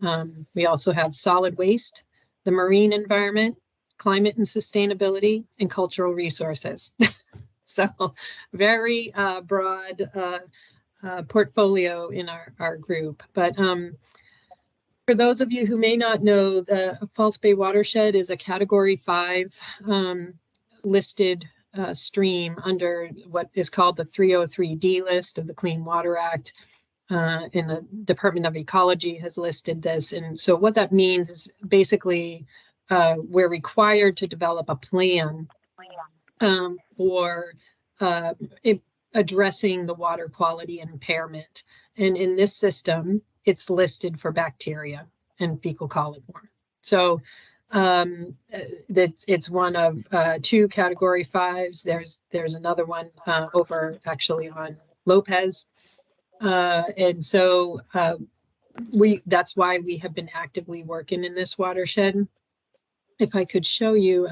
We also have solid waste, the marine environment, climate and sustainability, and cultural resources. So very broad portfolio in our group. But for those of you who may not know, the False Bay Watershed is a Category 5 listed stream under what is called the 303D list of the Clean Water Act. And the Department of Ecology has listed this. And so what that means is basically we're required to develop a plan for addressing the water quality impairment. And in this system, it's listed for bacteria and fecal coliform. So it's one of 2 Category 5s. There's another one over actually on Lopez. And so that's why we have been actively working in this watershed. If I could show you,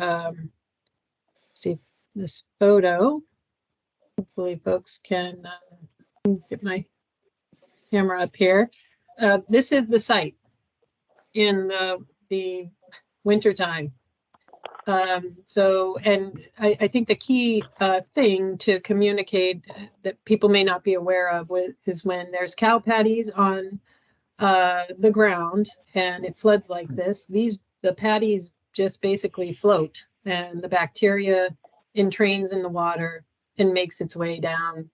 see this photo, hopefully folks can get my camera up here. This is the site in the wintertime. So, and I think the key thing to communicate that people may not be aware of is when there's cow patties on the ground and it floods like this, the patties just basically float and the bacteria entrains in the water and makes its way down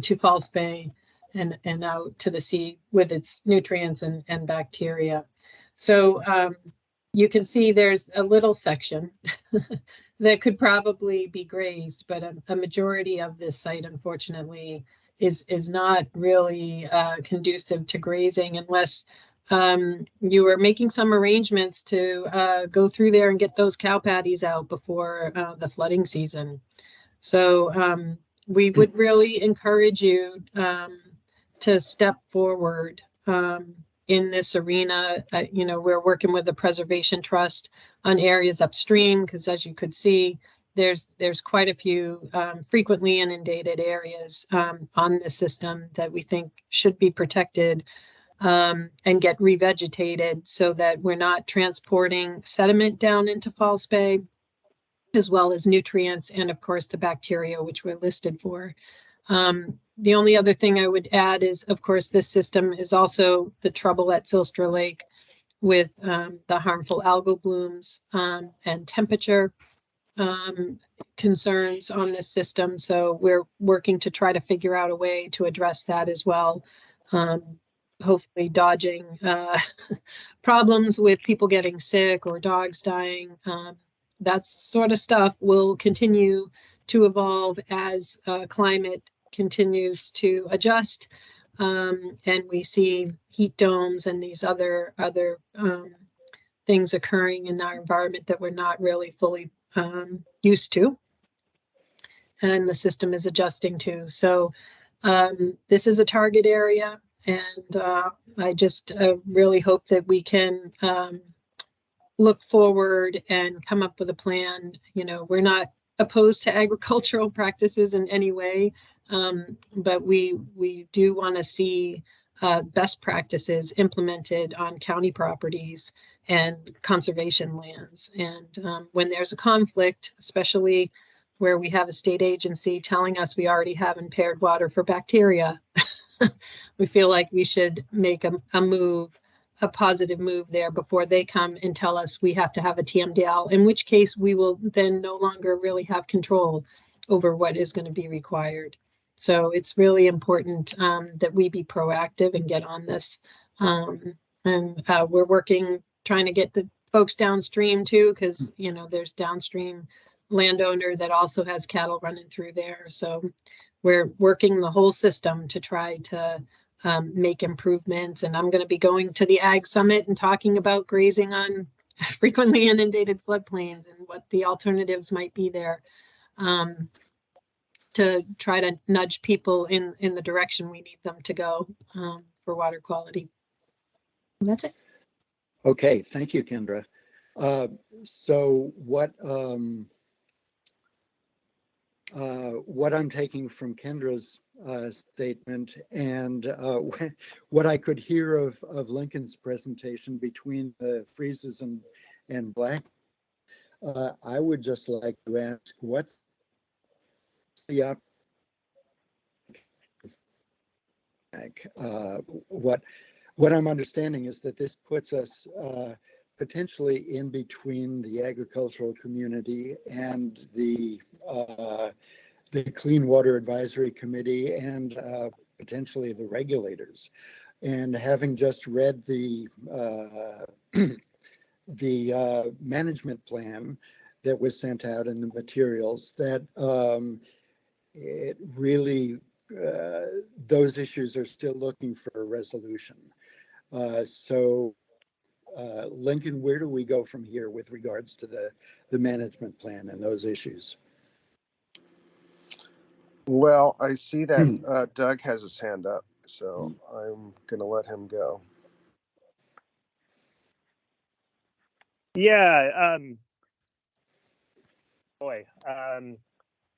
to False Bay and out to the sea with its nutrients and bacteria. So you can see there's a little section that could probably be grazed, but a majority of this site, unfortunately, is not really conducive to grazing unless you are making some arrangements to go through there and get those cow patties out before the flooding season. So we would really encourage you to step forward in this arena. We're working with the Preservation Trust on areas upstream because, as you could see, there's quite a few frequently inundated areas on the system that we think should be protected and get revegetated so that we're not transporting sediment down into False Bay, as well as nutrients and, of course, the bacteria, which we're listed for. The only other thing I would add is, of course, this system is also the trouble at Zylstra Lake with the harmful algal blooms and temperature concerns on this system. So we're working to try to figure out a way to address that as well. Hopefully dodging problems with people getting sick or dogs dying. That sort of stuff will continue to evolve as climate continues to adjust, and we see heat domes and these other things occurring in our environment that we're not really fully used to, and the system is adjusting to. So this is a target area, and I just really hope that we can look forward and come up with a plan. We're not opposed to agricultural practices in any way, but we do want to see best practices implemented on county properties and conservation lands. And when there's a conflict, especially where we have a state agency telling us we already have impaired water for bacteria, we feel like we should make a positive move there before they come and tell us we have to have a TMDL, in which case we will then no longer really have control over what is going to be required. So it's really important that we be proactive and get on this And we're working, trying to get the folks downstream too, because, you know, there's downstream landowner that also has cattle running through there. So we're working the whole system to try to make improvements. And I'm going to be going to the Ag Summit and talking about grazing on frequently inundated floodplains and what the alternatives might be there, to try to nudge people in the direction we need them to go for water quality. And that's it. Okay, thank you, Kendra. So what I'm taking from Kendra's statement and what I could hear of Lincoln's presentation between the freezes and black, I would just like to ask, what's the what I'm understanding is that this puts us potentially in between the agricultural community and the Clean Water Advisory Committee and potentially the regulators. And having just read the management plan that was sent out in the materials, that it really, those issues are still looking for a resolution. Lincoln, where do we go from here with regards to the management plan and those issues? Well, I see that Doug has his hand up, so I'm going to let him go. Yeah.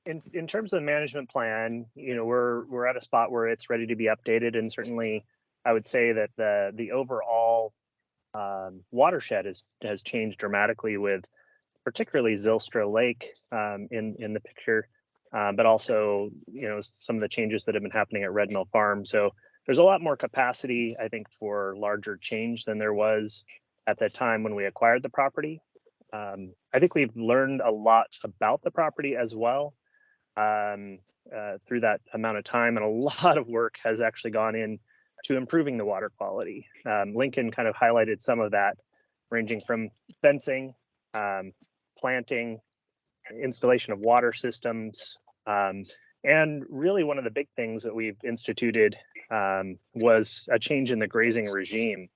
In terms of the management plan, you know, we're at a spot where it's ready to be updated, and certainly I would say that the overall watershed has changed dramatically, with particularly Zylstra Lake in the picture, but also, you know, some of the changes that have been happening at Red Mill Farm. So there's a lot more capacity, I think, for larger change than there was at the time when we acquired the property. I think we've learned a lot about the property as well through that amount of time, and a lot of work has actually gone in to improving the water quality. Lincoln kind of highlighted some of that, ranging from fencing, planting, installation of water systems, and really one of the big things that we've instituted was a change in the grazing regime,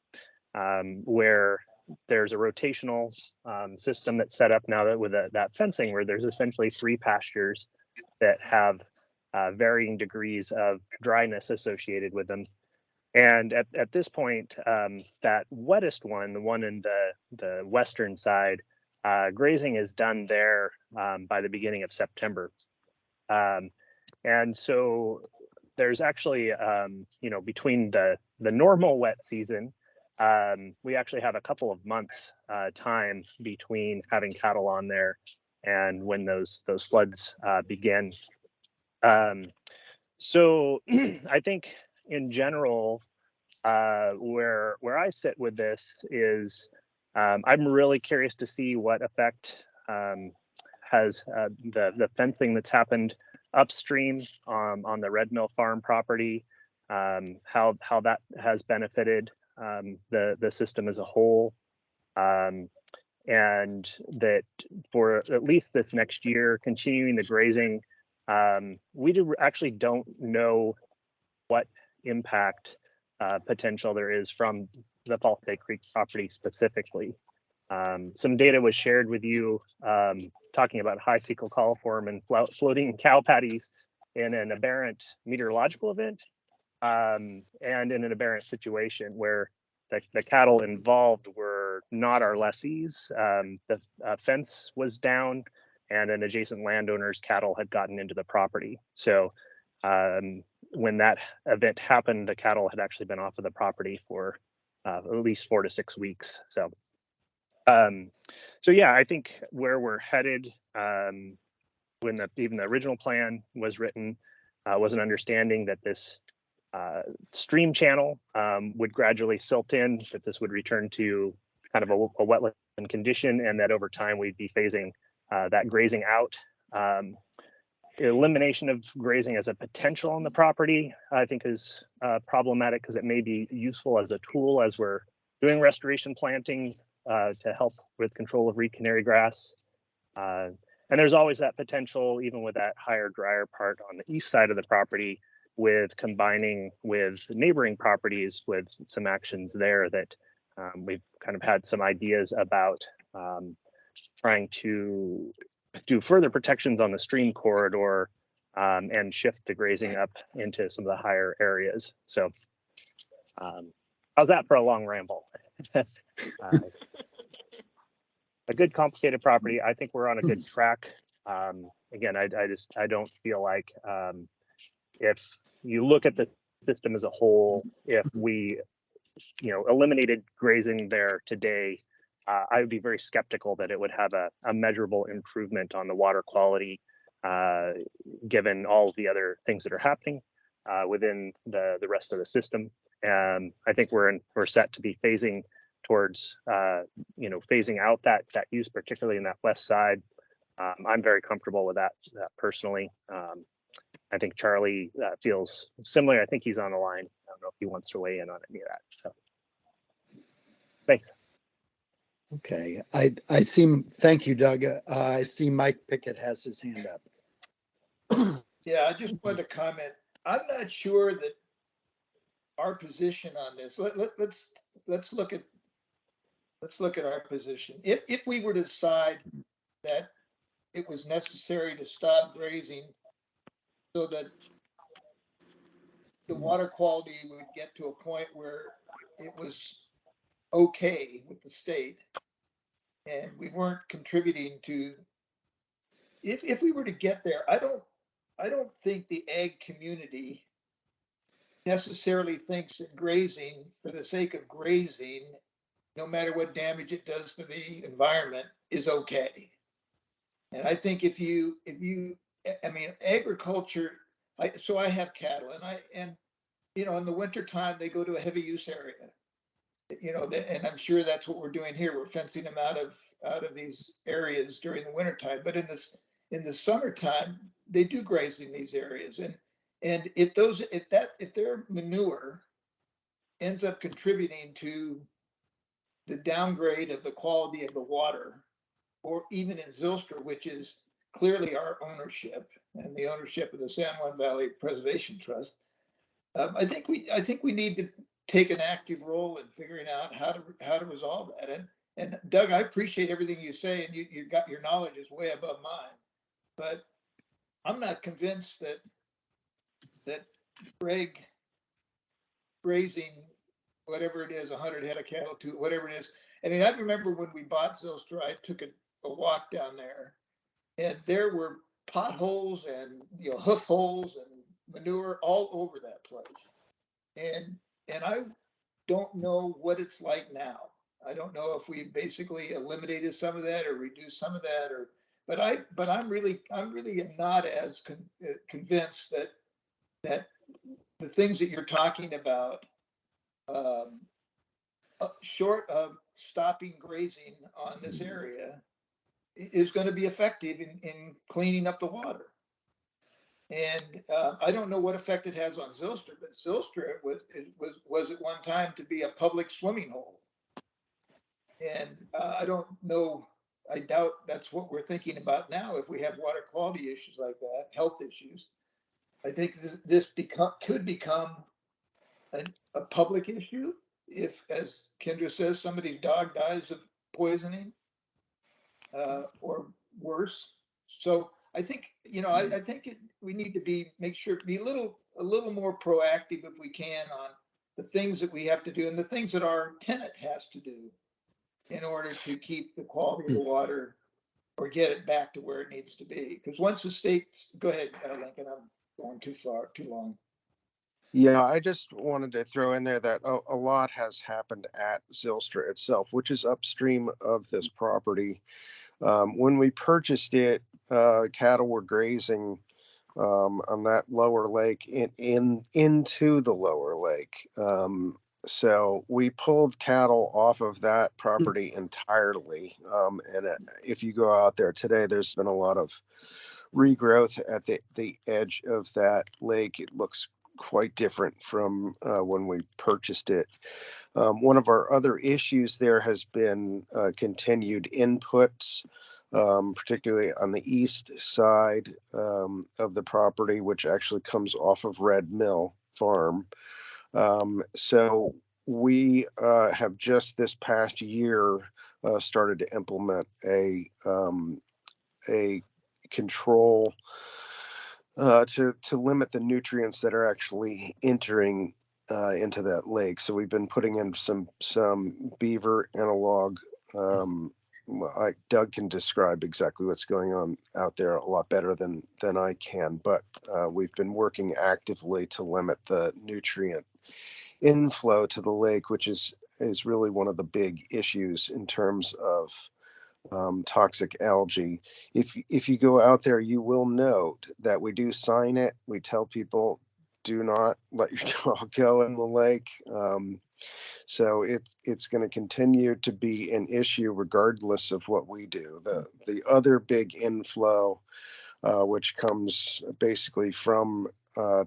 where there's a rotational system that's set up now that with that fencing, where there's essentially 3 pastures that have varying degrees of dryness associated with them. And at this point, that wettest one, the one in the western side, grazing is done there by the beginning of September. And so there's actually, you know, between the normal wet season, we actually have a couple of months time between having cattle on there and when those floods begin. So I think in general, where I sit with this is I'm really curious to see what effect has the fencing that's happened upstream on the Red Mill Farm property, how that has benefited the system as a whole, and that for at least this next year, continuing the grazing, we actually don't know what impact potential there is from the False Bay Creek property specifically. Some data was shared with you talking about high fecal coliform and floating cow patties in an aberrant meteorological event, and in an aberrant situation where the cattle involved were not our lessees. The fence was down and an adjacent landowner's cattle had gotten into the property. So when that event happened, the cattle had actually been off of the property for at least 4 to 6 weeks. So yeah, I think where we're headed, when even the original plan was written, was an understanding that this stream channel would gradually silt in, that this would return to kind of a wetland condition, and that over time we'd be phasing that grazing out. elimination of grazing as a potential on the property, I think is problematic because it may be useful as a tool as we're doing restoration planting to help with control of reed canary grass. And there's always that potential, even with that higher, drier part on the east side of the property, with combining with neighboring properties with some actions there that we've kind of had some ideas about trying to do further protections on the stream corridor and shift the grazing up into some of the higher areas. So how's that for a long ramble? A good complicated property. I think we're on a good track. Again, I don't feel like if you look at the system as a whole, if we, eliminated grazing there today, I would be very skeptical that it would have a measurable improvement on the water quality, given all the other things that are happening within the rest of the system. And I think we're set to be phasing towards, phasing out that use, particularly in that west side. I'm very comfortable with that personally. I think Charlie feels similar. I think he's on the line. I don't know if he wants to weigh in on any of that. So, thanks. Okay, thank you, Doug. I see Mike Pickett has his hand up. Yeah, I just wanted to comment. I'm not sure that our position on this, let's look at our position. If we were to decide that it was necessary to stop grazing so that the water quality would get to a point where it was okay with the state and we weren't contributing to, if we were to get there, I don't think the ag community necessarily thinks that grazing for the sake of grazing, no matter what damage it does to the environment, is okay. And I think if you, agriculture, so I have cattle and in the wintertime, they go to a heavy use area. And I'm sure that's what we're doing here. We're fencing them out of these areas during the wintertime. But in the summertime, they do graze in these areas. And if their manure ends up contributing to the downgrade of the quality of the water, or even in Zylstra, which is clearly our ownership and the ownership of the San Juan Valley Preservation Trust, I think we need to take an active role in figuring out how to resolve that. And Doug, I appreciate everything you say, and you got your knowledge is way above mine, but I'm not convinced that Greg grazing whatever it is, 100 head of cattle to whatever it is. I mean, I remember when we bought Zylstra, I took a walk down there, and there were potholes and hoof holes and manure all over that place. And I don't know what it's like now. I don't know if we basically eliminated some of that or reduced some of that, but I'm really not as convinced that the things that you're talking about, short of stopping grazing on this area, is going to be effective in cleaning up the water. And I don't know what effect it has on Zylstra, but Zylstra was at one time to be a public swimming hole. And I don't know, I doubt that's what we're thinking about now if we have water quality issues like that, health issues. I think this could become a public issue if, as Kendra says, somebody's dog dies of poisoning or worse. So I think, we need to be a little more proactive if we can on the things that we have to do and the things that our tenant has to do in order to keep the quality of the water or get it back to where it needs to be. Because once the state's, go ahead, Lincoln, I'm going too long. Yeah, I just wanted to throw in there that a lot has happened at Zylstra itself, which is upstream of this property. When we purchased it, cattle were grazing on that lower lake into the lower lake. So we pulled cattle off of that property entirely. And if you go out there today, there's been a lot of regrowth at the edge of that lake. It looks quite different from when we purchased it. One of our other issues there has been continued inputs, particularly on the east side of the property, which actually comes off of Red Mill Farm. So we have just this past year started to implement a control to limit the nutrients that are actually entering into that lake. So we've been putting in some beaver analog. Doug can describe exactly what's going on out there a lot better than I can, but we've been working actively to limit the nutrient inflow to the lake, which is really one of the big issues in terms of toxic algae. If you go out there, you will note that we do sign it. We tell people, do not let your dog go in the lake. So it's going to continue to be an issue regardless of what we do. The other big inflow, which comes basically from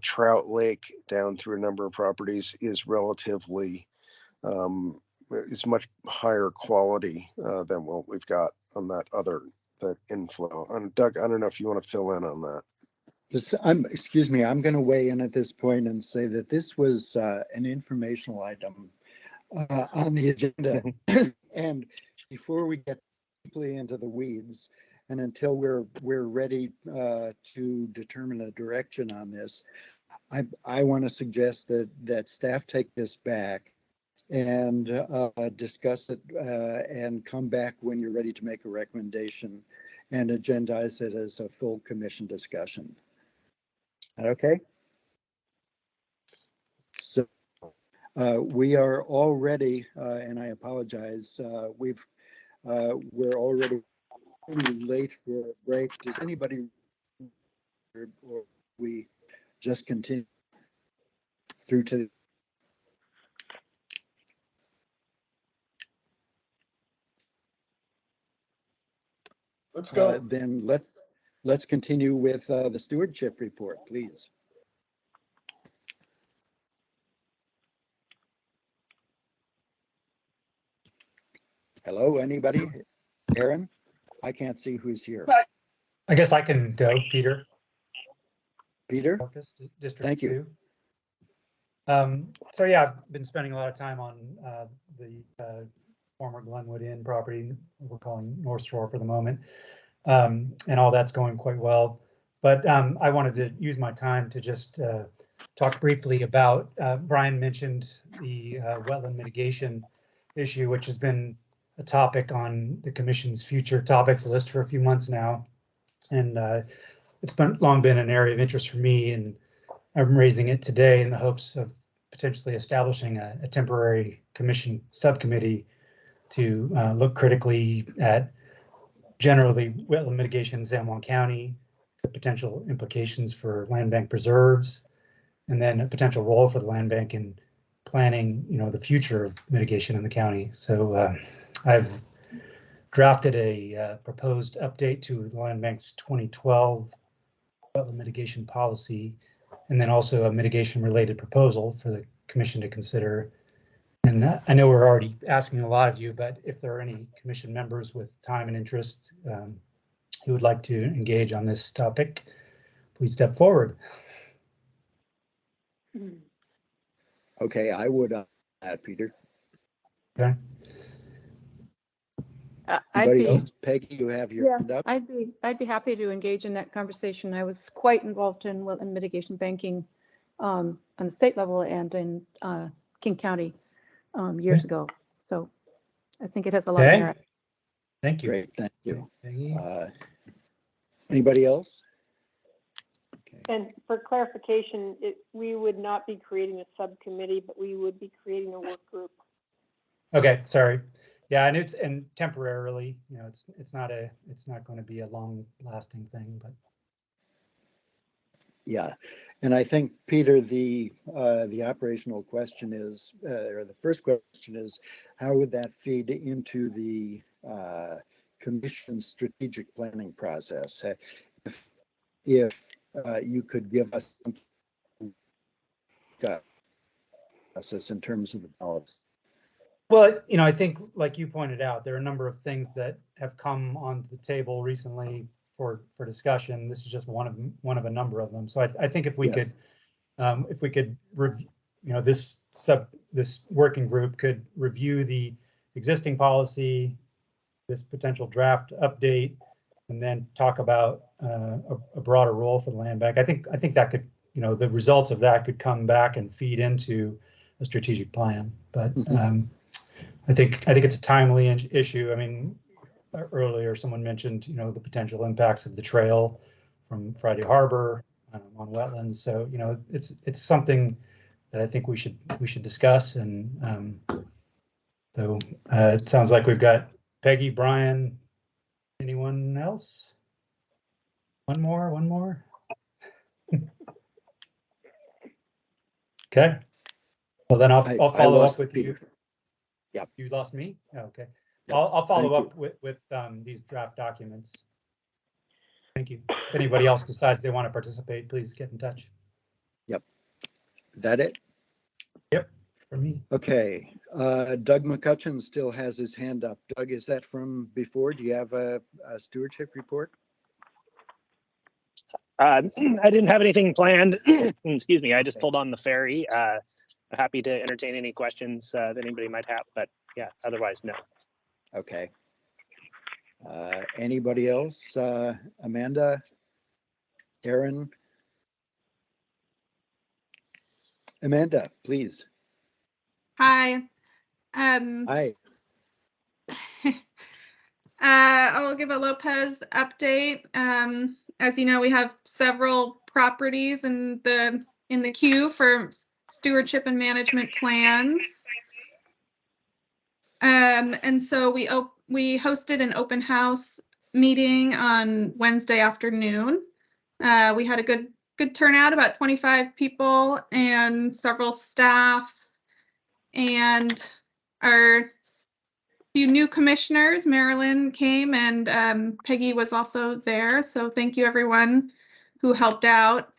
Trout Lake down through a number of properties, is relatively is much higher quality than what we've got on that inflow. And Doug, I don't know if you want to fill in on that. Excuse me, I'm going to weigh in at this point and say that this was an informational item on the agenda. And before we get deeply into the weeds, and until we're ready to determine a direction on this, I want to suggest that staff take this back and discuss it and come back when you're ready to make a recommendation and agendize it as a full commission discussion. Okay? So we are already, and I apologize, we're already late for a break. Does anybody, or we just continue through to? Let's go. Then let's continue with the stewardship report, please. Hello, anybody? Aaron? I can't see who's here. I guess I can go, Peter. Peter? District Thank you. 2. So yeah, I've been spending a lot of time on the former Glenwood Inn property, we're calling North Shore for the moment, and all that's going quite well. But I wanted to use my time to just talk briefly about, Brian mentioned the wetland mitigation issue, which has been a topic on the commission's future topics list for a few months now. And it's long been an area of interest for me, and I'm raising it today in the hopes of potentially establishing a temporary commission subcommittee to look critically at generally wetland mitigation in San Juan County, the potential implications for land bank preserves, and then a potential role for the land bank in planning, the future of mitigation in the county. So I've drafted a proposed update to the land bank's 2012 wetland mitigation policy, and then also a mitigation related proposal for the commission to consider. And I know we're already asking a lot of you, but if there are any commission members with time and interest who would like to engage on this topic, please step forward. Okay, I would add, Peter. Okay. Anybody else? Peggy, you have your hand up? I'd be happy to engage in that conversation. I was quite involved in wetland mitigation banking on the state level and in King County years ago. So I think it has a lot of merit. Thank you. Great, thank you. Anybody else? Okay. And for clarification, we would not be creating a subcommittee, but we would be creating a work group. Okay, sorry. Yeah, and temporarily, it's not going to be a long-lasting thing, but. Yeah, and I think, Peter, the operational question is, or the first question is, how would that feed into the commission's strategic planning process? if you could give us us in terms of the balance. Well, I think like you pointed out, there are a number of things that have come on the table recently for discussion. This is just one of a number of them. So I think if we Yes. could review, this working group could review the existing policy, this potential draft update, and then talk about a broader role for the land bank. I think that could, the results of that could come back and feed into a strategic plan. But I think it's a timely issue. I mean, earlier someone mentioned, the potential impacts of the trail from Friday Harbor on wetlands. So, it's something that I think we should discuss. And so it sounds like we've got Peggy, Brian, anyone else? One more. Okay. Well, then I'll follow up with you. Yep. You lost me? Oh, okay. Yep. I'll follow Thank up with these draft documents. Thank you. If anybody else decides they want to participate, please get in touch. Yep. Is that it? Yep, for me. Okay. Doug McCutcheon still has his hand up. Doug, is that from before? Do you have a stewardship report? I didn't have anything planned. Excuse me. I just pulled on the ferry. Happy to entertain any questions that anybody might have, but yeah, otherwise, no. Okay. Anybody else? Amanda? Aaron? Amanda, please. Hi. Hi. I'll give a Lopez update. As you know, we have several properties in the queue for stewardship and management plans. And so we hosted an open house meeting on Wednesday afternoon. We had a good turnout, about 25 people and several staff, and our few new commissioners. Marilyn came, and Peggy was also there. So thank you everyone who helped out.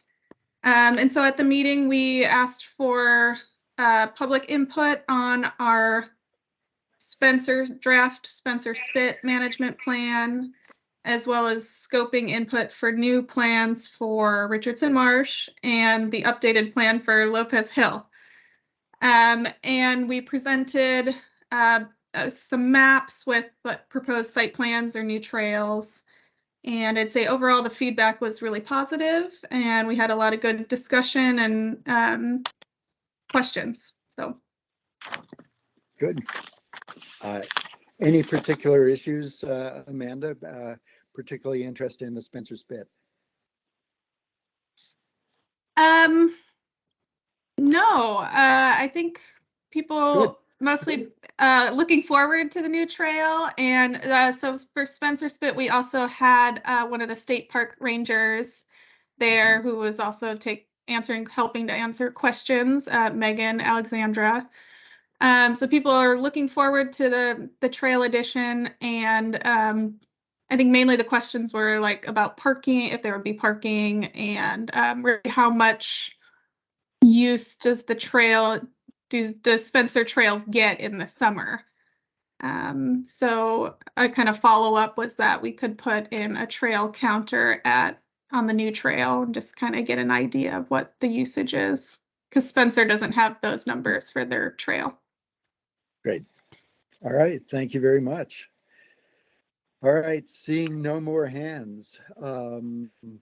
And so at the meeting, we asked for public input on our draft Spencer Spit management plan, as well as scoping input for new plans for Richardson Marsh and the updated plan for Lopez Hill. And we presented some maps with proposed site plans or new trails. And I'd say overall the feedback was really positive, and we had a lot of good discussion and questions. So Good. Any particular issues, Amanda, particularly interested in the Spencer Spit? No, I think people mostly looking forward to the new trail. And so for Spencer Spit, we also had one of the state park rangers there who was also helping to answer questions, Megan Alexandra. So people are looking forward to the trail edition, and I think mainly the questions were like about parking, if there would be parking, and really how much use does Spencer trails get in the summer. So a kind of follow up was that we could put in a trail counter on the new trail and just kind of get an idea of what the usage is, because Spencer doesn't have those numbers for their trail. Great. All right. Thank you very much. All right. Seeing no more hands,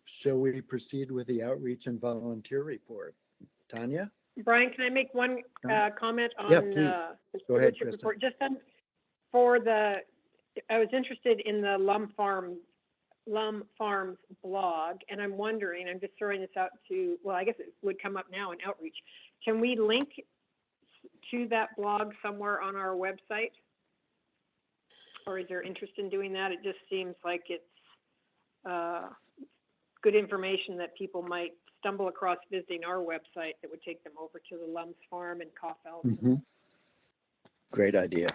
shall we proceed with the outreach and volunteer report? Tanya? Brian, can I make one comment on please. the Go ahead, stewardship Kristen. report? Just I was interested in the Lum Farms blog, and I'm wondering, I'm just throwing this out to, well, I guess it would come up now in outreach. Can we link to that blog somewhere on our website? Or is there interest in doing that? It just seems like it's good information that people might stumble across visiting our website that would take them over to the Lum's Farm and Kaufeld. Mm-hmm. Great idea.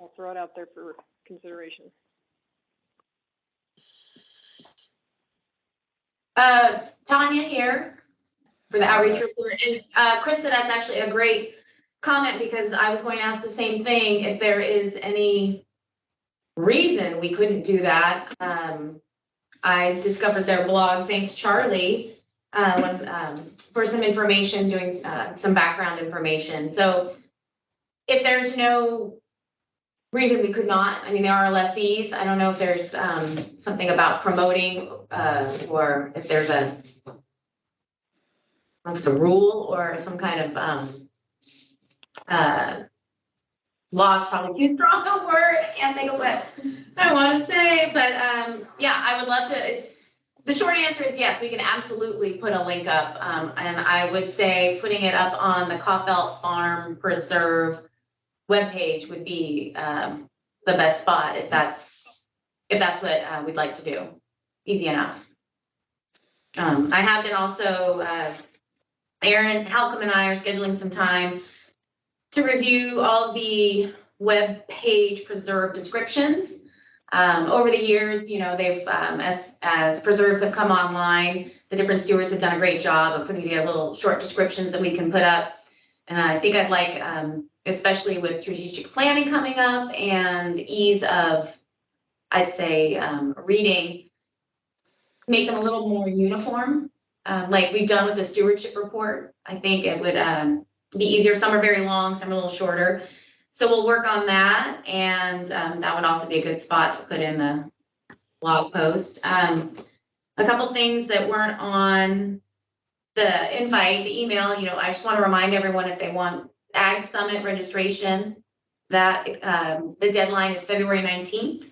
I'll throw it out there for consideration. Tanya here for the outreach report. And Krista, that's actually a great comment because I was going to ask the same thing. If there is any reason we couldn't do that, I discovered their blog. Thanks, Charlie, for some information, doing some background information. So if there's no reason we could not, I mean, there are lessees. I don't know if there's something about promoting or if there's a rule or some kind of law is probably too strong a word. I can't think of what I want to say, but yeah, I would love to. The short answer is yes, we can absolutely put a link up. And I would say putting it up on the Kaufelt Farm Preserve webpage would be the best spot if that's what we'd like to do. Easy enough. I have been also, Aaron Halcom and I are scheduling some time to review all the web page preserve descriptions. Over the years, you know, they've, as preserves have come online, the different stewards have done a great job of putting together little short descriptions that we can put up. And I think I'd like, especially with strategic planning coming up and ease of, I'd say, reading, make them a little more uniform, like we've done with the stewardship report. I think it would be easier. Some are very long, some are a little shorter. So we'll work on that, and that would also be a good spot to put in the blog post. A couple things that weren't on the invite, the email, you know, I just want to remind everyone if they want Ag Summit registration, that the deadline is February 19th.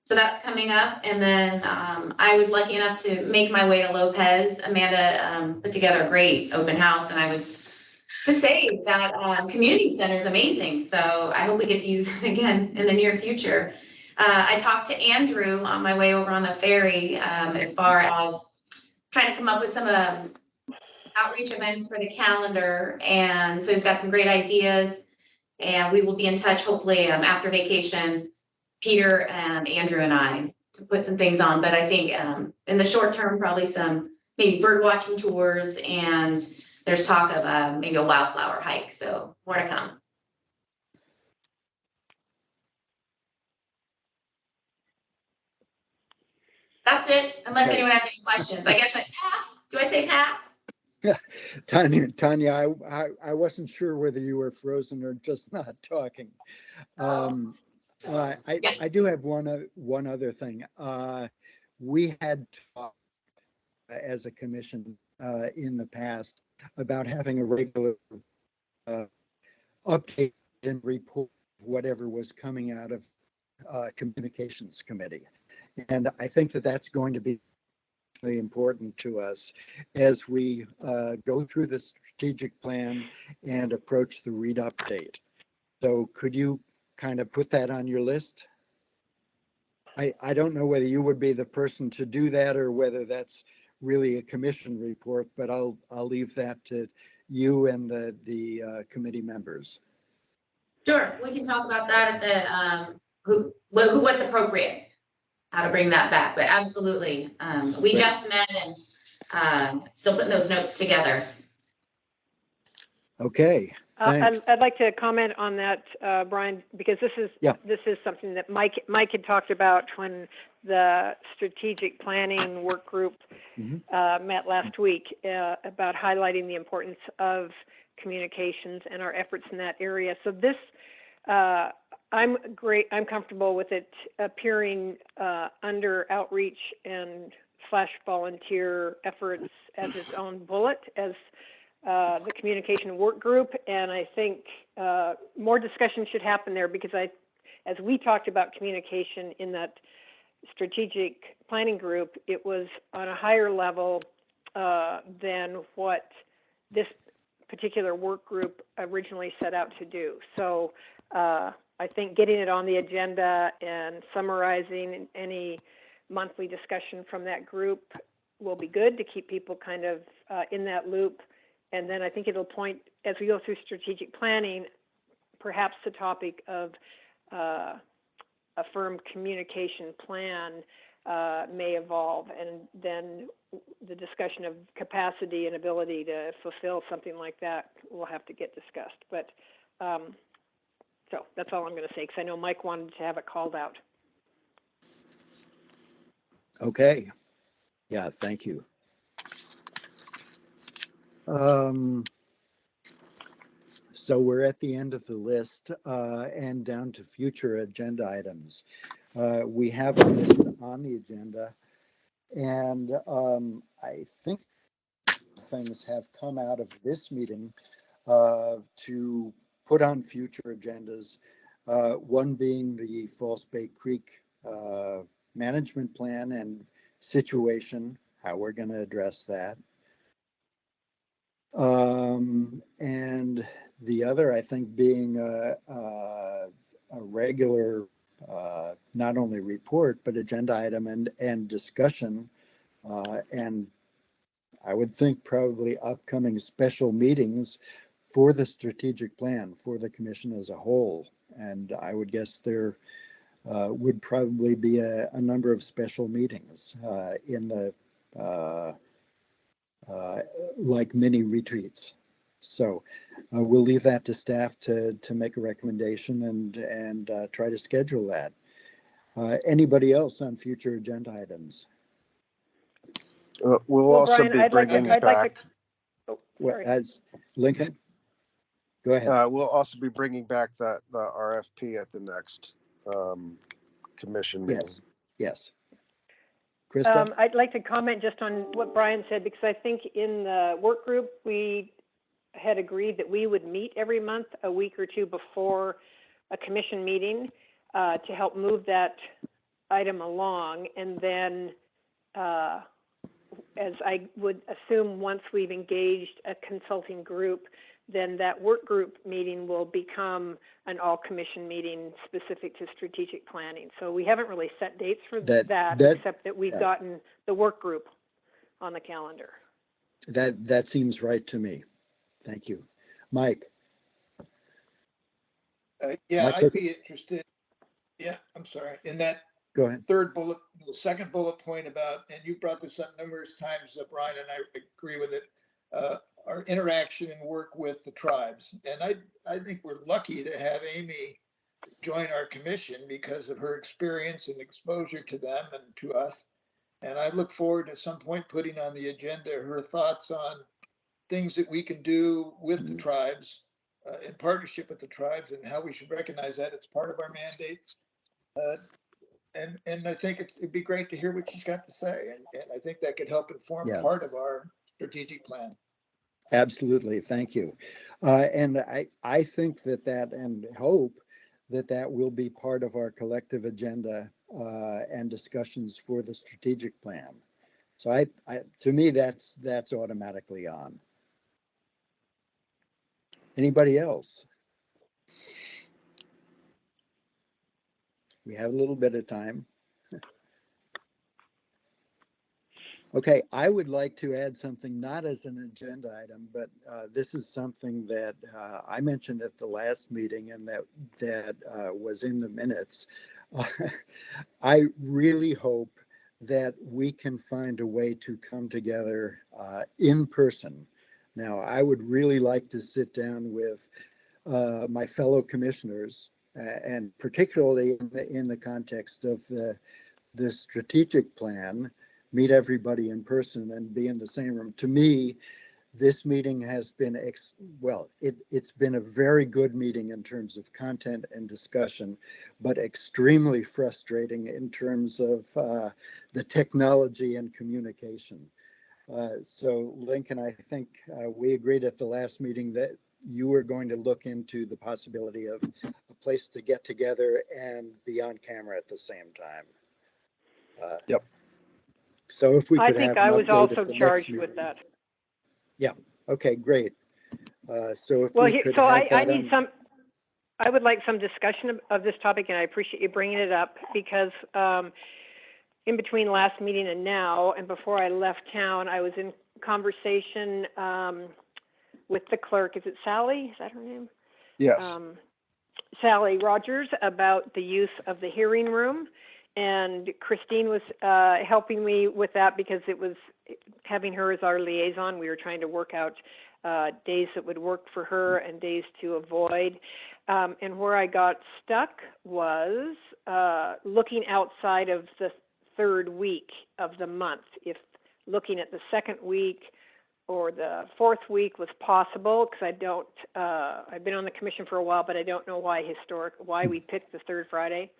So that's coming up. And then I was lucky enough to make my way to Lopez. Amanda put together a great open house, and I was to say that community center is amazing. So I hope we get to use it again in the near future. I talked to Andrew on my way over on the ferry as far as trying to come up with some outreach events for the calendar. And so he's got some great ideas, and we will be in touch hopefully after vacation, Peter and Andrew and I, to put some things on. But I think in the short term, probably some maybe bird watching tours, and there's talk of maybe a wildflower hike. So more to come. That's it, unless anyone has any questions. I guess I pass. Do I say pass? Tanya, I wasn't sure whether you were frozen or just not talking. I do have one other thing. We had talked as a commission in the past about having a regular update and report of whatever was coming out of communications committee. And I think that that's going to be really important to us as we go through the strategic plan and approach the READ update. So could you kind of put that on your list? I don't know whether you would be the person to do that or whether that's really a commission report, but I'll leave that to you and the committee members. Sure, we can talk about that at the what's appropriate, how to bring that back. But absolutely, we just met and still putting those notes together. Okay. I'd like to comment on that, Brian, because this is something that Mike had talked about when the strategic planning work group met last week about highlighting the importance of communications and our efforts in that area. So this, I'm comfortable with it appearing under outreach and / volunteer efforts as its own bullet, as the communication work group. And I think more discussion should happen there, because as we talked about communication in that strategic planning group, it was on a higher level than what this particular work group originally set out to do. So I think getting it on the agenda and summarizing any monthly discussion from that group will be good to keep people kind of in that loop. And then I think it'll point, as we go through strategic planning, perhaps the topic of a firm communication plan may evolve, and then the discussion of capacity and ability to fulfill something like that will have to get discussed. But so that's all I'm going to say, because I know Mike wanted to have it called out. Okay. Yeah, thank you. So we're at the end of the list and down to future agenda items. We have a list on the agenda, and I think things have come out of this meeting to put on future agendas. One being the False Bay Creek management plan and situation, how we're going to address that. And the other, I think, being a regular, not only report, but agenda item and discussion. And I would think probably upcoming special meetings for the strategic plan for the commission as a whole. And I would guess there would probably be a number of special meetings in the like mini retreats. So we'll leave that to staff to make a recommendation and try to schedule that. Anybody else on future agenda items? We'll also Brian, be I'd bringing like back. to, oh, What, as Lincoln? Go ahead. We'll also be bringing back the RFP at the next commission meeting. Yes, yes. Krista? I'd like to comment just on what Brian said, because I think in the work group, we had agreed that we would meet every month, a week or two before a commission meeting, to help move that item along. And then, as I would assume, once we've engaged a consulting group, then that work group meeting will become an all-commission meeting specific to strategic planning. So we haven't really set dates for that except that we've gotten the work group on the calendar. That seems right to me. Thank you. Mike? Yeah, Mike, I'd be interested. Yeah, I'm sorry. In that go ahead. the second bullet point about, and you brought this up numerous times, Brian, and I agree with it, our interaction and work with the tribes. And I think we're lucky to have Amy join our commission because of her experience and exposure to them and to us. And I look forward to some point putting on the agenda her thoughts on things that we can do with the tribes, in partnership with the tribes, and how we should recognize that it's part of our mandate. And I think it'd be great to hear what she's got to say. And I think that could help inform part of our strategic plan. Absolutely. Thank you. And I think that and hope that will be part of our collective agenda and discussions for the strategic plan. So to me, that's automatically on. Anybody else? We have a little bit of time. Okay, I would like to add something, not as an agenda item, but this is something that I mentioned at the last meeting and that was in the minutes. I really hope that we can find a way to come together in person. Now, I would really like to sit down with my fellow commissioners, and particularly in the context of the strategic plan, meet everybody in person and be in the same room. To me, this meeting has been, it's been a very good meeting in terms of content and discussion, but extremely frustrating in terms of the technology and communication. So Lincoln, I think we agreed at the last meeting that you were going to look into the possibility of a place to get together and be on camera at the same time. Yep. So if we could I think have I an was update also at the next charged meeting. with that. Yeah. Okay. Great. So if we could so have I that need on. I would like some discussion of this topic, and I appreciate you bringing it up, because in between last meeting and now, and before I left town, I was in conversation with the clerk. Is it Sally? Is that her name? Yes. Sally Rogers, about the use of the hearing room. and Christine was helping me with that because it was having her as our liaison. We were trying to work out days that would work for her and days to avoid. And where I got stuck was looking outside of the third week of the month. If looking at the second week or the fourth week was possible, because I've been on the commission for a while, but I don't know why we picked the third Friday.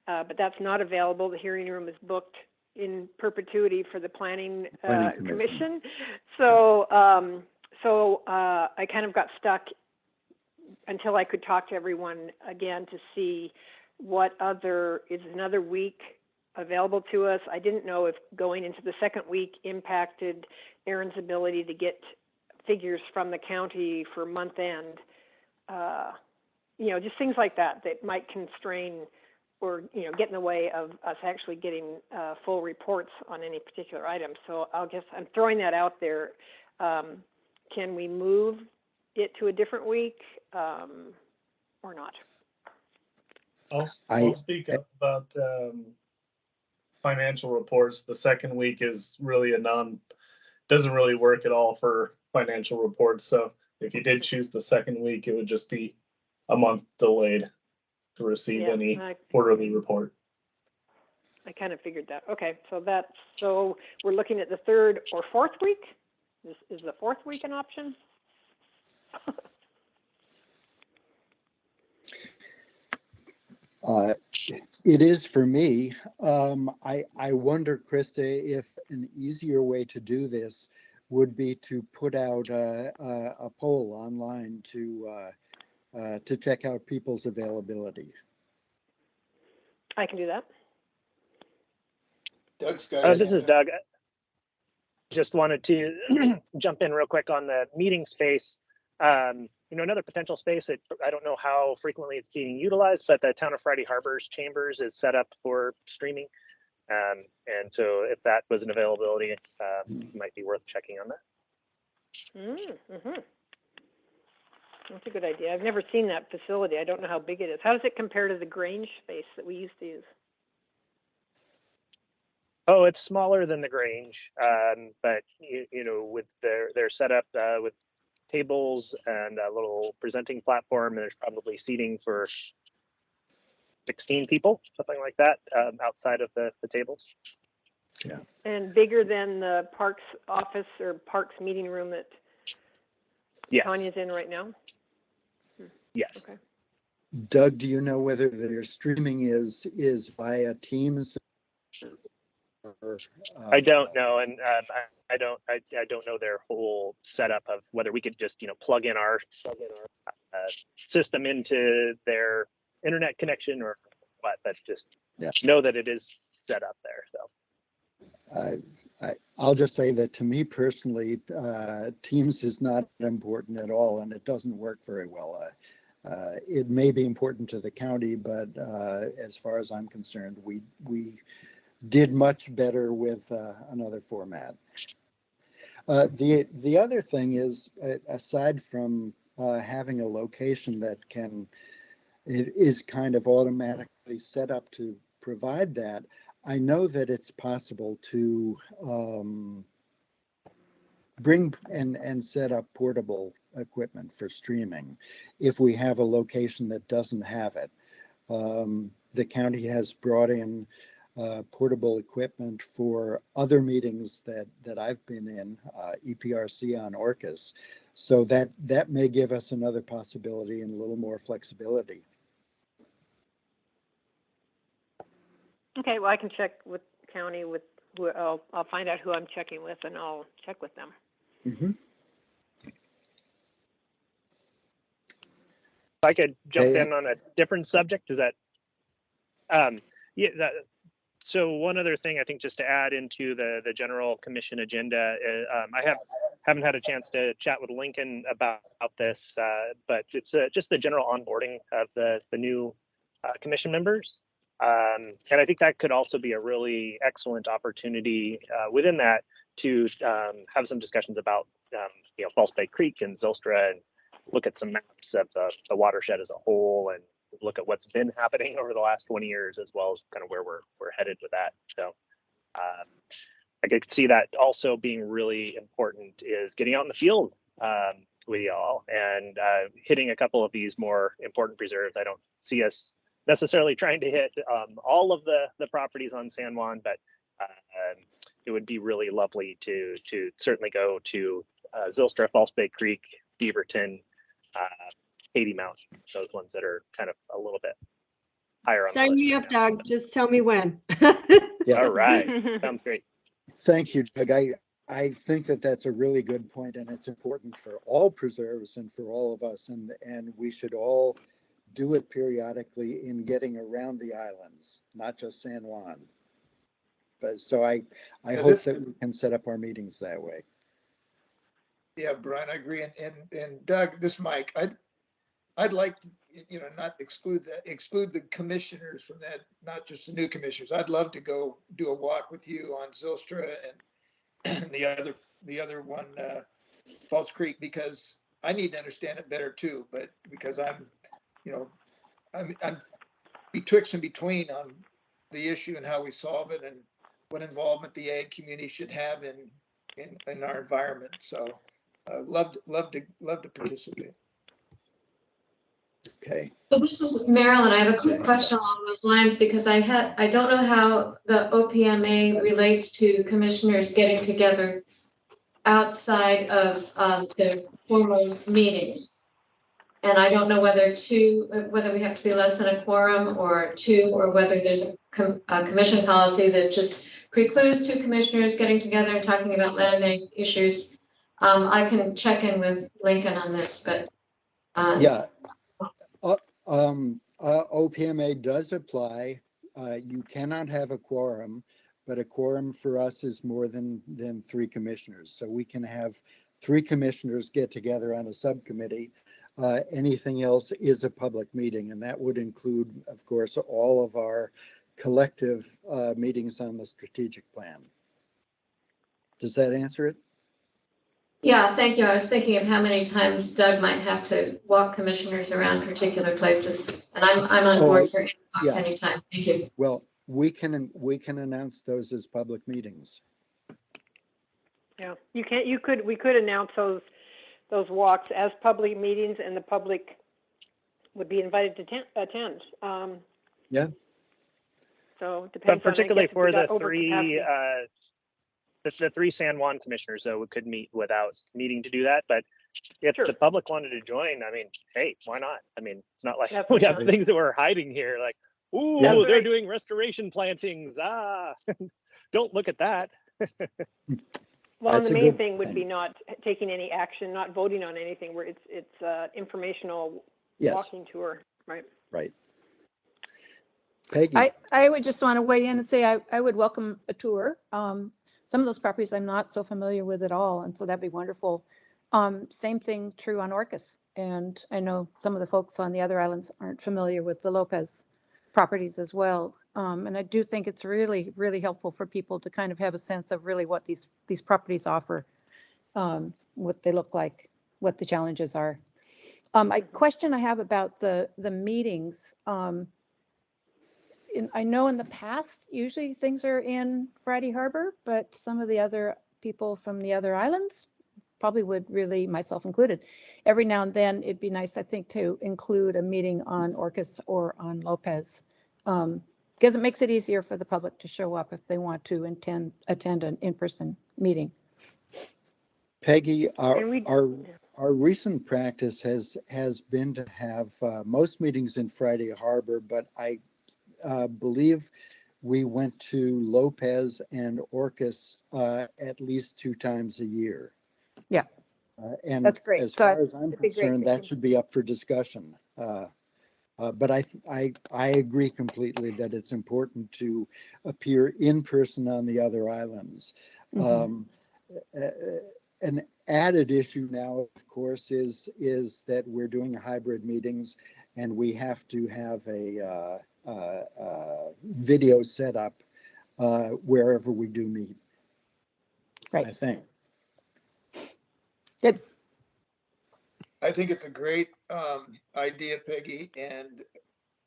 But that's not available. The hearing room is booked in perpetuity for the planning commission. So I kind of got stuck until I could talk to everyone again to see what is another week available to us. I didn't know if going into the second week impacted Erin's ability to get figures from the county for month end. Just things like that might constrain or get in the way of us actually getting full reports on any particular item. So I'm throwing that out there. Can we move it to a different week or not? I'll speak up about financial reports. The second week is really doesn't really work at all for financial reports. So if you did choose the second week, it would just be a month delayed to receive any quarterly report. I kind of figured that. Okay, so we're looking at the third or fourth week. Is the fourth week an option? It is for me. I wonder, Krista, if an easier way to do this would be to put out a poll online to check out people's availability. I can do that. Doug's got this is Doug. Just wanted to jump in real quick on the meeting space. Another potential space that I don't know how frequently it's being utilized, but the Town of Friday Harbor's chambers is set up for streaming. And so if that was an availability, it might be worth checking on that. Mm-hmm. That's a good idea. I've never seen that facility. I don't know how big it is. How does it compare to the Grange space that we used to use? Oh, it's smaller than the Grange, but with their setup with tables and a little presenting platform, and there's probably seating for 16 people, something like that, outside of the tables. Yeah. And bigger than the Parks office or Parks meeting room that Tanya's in right now? Yes. Okay. Doug, do you know whether their streaming is via Teams? I don't know, and I don't know their whole setup of whether we could just plug in our system into their internet connection or what. But just know that it is set up there. So I'll just say that to me personally, Teams is not important at all, and it doesn't work very well. It may be important to the county, but as far as I'm concerned, we did much better with another format. The other thing is, aside from having a location that is kind of automatically set up to provide that, I know that it's possible to bring and set up portable equipment for streaming if we have a location that doesn't have it. The county has brought in portable equipment for other meetings that I've been in, EPRC on Orcas. So that may give us another possibility and a little more flexibility. Okay, well, I can check with county I'll find out who I'm checking with and I'll check with them. Mm-hmm. If I could jump in on a different subject, is that so one other thing I think just to add into the general commission agenda, I haven't had a chance to chat with Lincoln about this, but it's just the general onboarding of the new commission members. And I think that could also be a really excellent opportunity within that to have some discussions about False Bay Creek and Zylstra, and look at some maps of the watershed as a whole, and look at what's been happening over the last 20 years, as well as kind of where we're headed with that. So I could see that also being really important is getting out in the field with y'all and hitting a couple of these more important preserves. I don't see us necessarily trying to hit all of the properties on San Juan, but it would be really lovely to certainly go to Zylstra, False Bay Creek, Beaverton, Katy Mountain, those ones that are kind of a little bit higher on the Sign list. me up, Doug. Just tell me when. Yeah. All right, sounds great. Thank you, Doug. I think that that's a really good point, and it's important for all preserves and for all of us, and we should all do it periodically in getting around the islands, not just San Juan. But so I hope that we can set up our meetings that way. Yeah, Brian, I agree. And Doug, this Mike, I'd like to, not exclude the commissioners from that, not just the new commissioners. I'd love to go do a walk with you on Zylstra and the other one, False Creek, because I need to understand it better too. But because I'm betwixt and between on the issue and how we solve it and what involvement the ag community should have in our environment. So love to participate. Okay. So this is Marilyn. I have a quick question along those lines because I don't know how the OPMA relates to commissioners getting together outside of the formal meetings. And I don't know whether we have to be less than a quorum or two, or whether there's a commission policy that just precludes two commissioners getting together and talking about land bank issues. I can check in with Lincoln on this, but yeah. OPMA does apply. You cannot have a quorum, but a quorum for us is more than 3 commissioners. So we can have 3 commissioners get together on a subcommittee. Anything else is a public meeting, and that would include, of course, all of our collective meetings on the strategic plan. Does that answer it? yeah, thank you. I was thinking of how many times Doug might have to walk commissioners around particular places, and I'm on board for any time. Thank you. Well, we can announce those as public meetings. Yeah, we could announce those walks as public meetings, and the public would be invited to attend. Yeah. So it depends. But particularly for the three San Juan commissioners, though, we could meet without needing to do that. But if the public wanted to join, I mean, hey, why not? I mean, it's not like we have things that we're hiding here. Like, ooh, they're doing restoration plantings. Don't look at that. Well, and the main thing would be not taking any action, not voting on anything. Where it's informational walking tour, right? Right. Peggy. I would just want to weigh in and say I would welcome a tour. Some of those properties I'm not so familiar with at all, and so that'd be wonderful. Same thing true on Orcas, and I know some of the folks on the other islands aren't familiar with the Lopez properties as well. And I do think it's really, really helpful for people to kind of have a sense of really what these properties offer, what they look like, what the challenges are. A question I have about the meetings. I know in the past, usually things are in Friday Harbor, but some of the other people from the other islands probably would really, myself included, every now and then it'd be nice, I think, to include a meeting on Orcas or on Lopez, because it makes it easier for the public to show up if they want to attend an in-person meeting. Peggy, our recent practice has been to have most meetings in Friday Harbor, but I believe we went to Lopez and Orcas at least 2 times a year. Yeah, and that's great. As far as I'm concerned, that should be up for discussion. But I agree completely that it's important to appear in person on the other islands. Mm-hmm. An added issue now, of course, is that we're doing hybrid meetings, and we have to have a video set up wherever we do meet. Right. I think. Good. I think it's a great idea, Peggy, and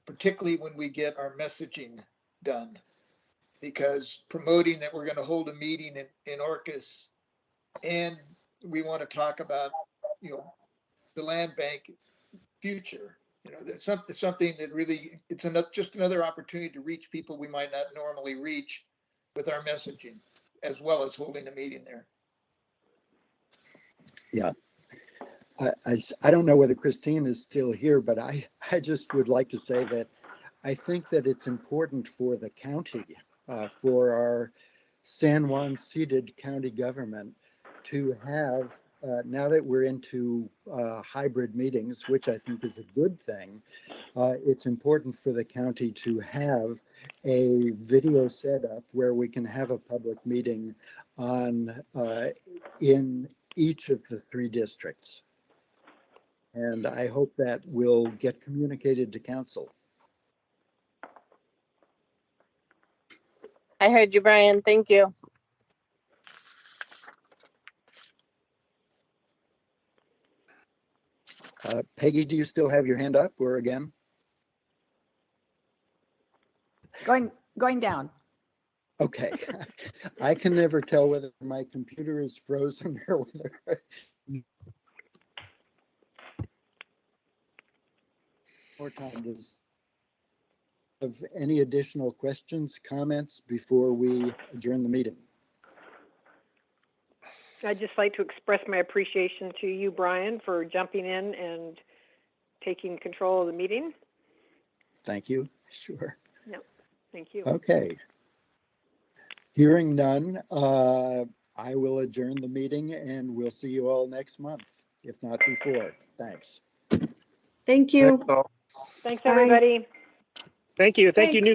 particularly when we get our messaging done. Because promoting that we're going to hold a meeting in Orcas, and we want to talk about, the land bank future. That's something that really, it's just another opportunity to reach people we might not normally reach with our messaging, as well as holding a meeting there. Yeah. I don't know whether Christine is still here, but I just would like to say that I think that it's important for the county, for our San Juan seated county government to have, now that we're into hybrid meetings, which I think is a good thing, it's important for the county to have a video setup where we can have a public meeting on in each of the 3 districts. And I hope that will get communicated to council. I heard you, Brian. Thank you. Peggy, do you still have your hand up or again? Going down. Okay. I can never tell whether my computer is frozen or whether. More time. Does have any additional questions, comments before we adjourn the meeting? I'd just like to express my appreciation to you, Brian, for jumping in and taking control of the meeting. Thank you. Sure. No, thank you. Okay. Hearing none, I will adjourn the meeting and we'll see you all next month, if not before. Thanks. Thank you. Thanks, everybody. Thank you. Thank you, Thanks. new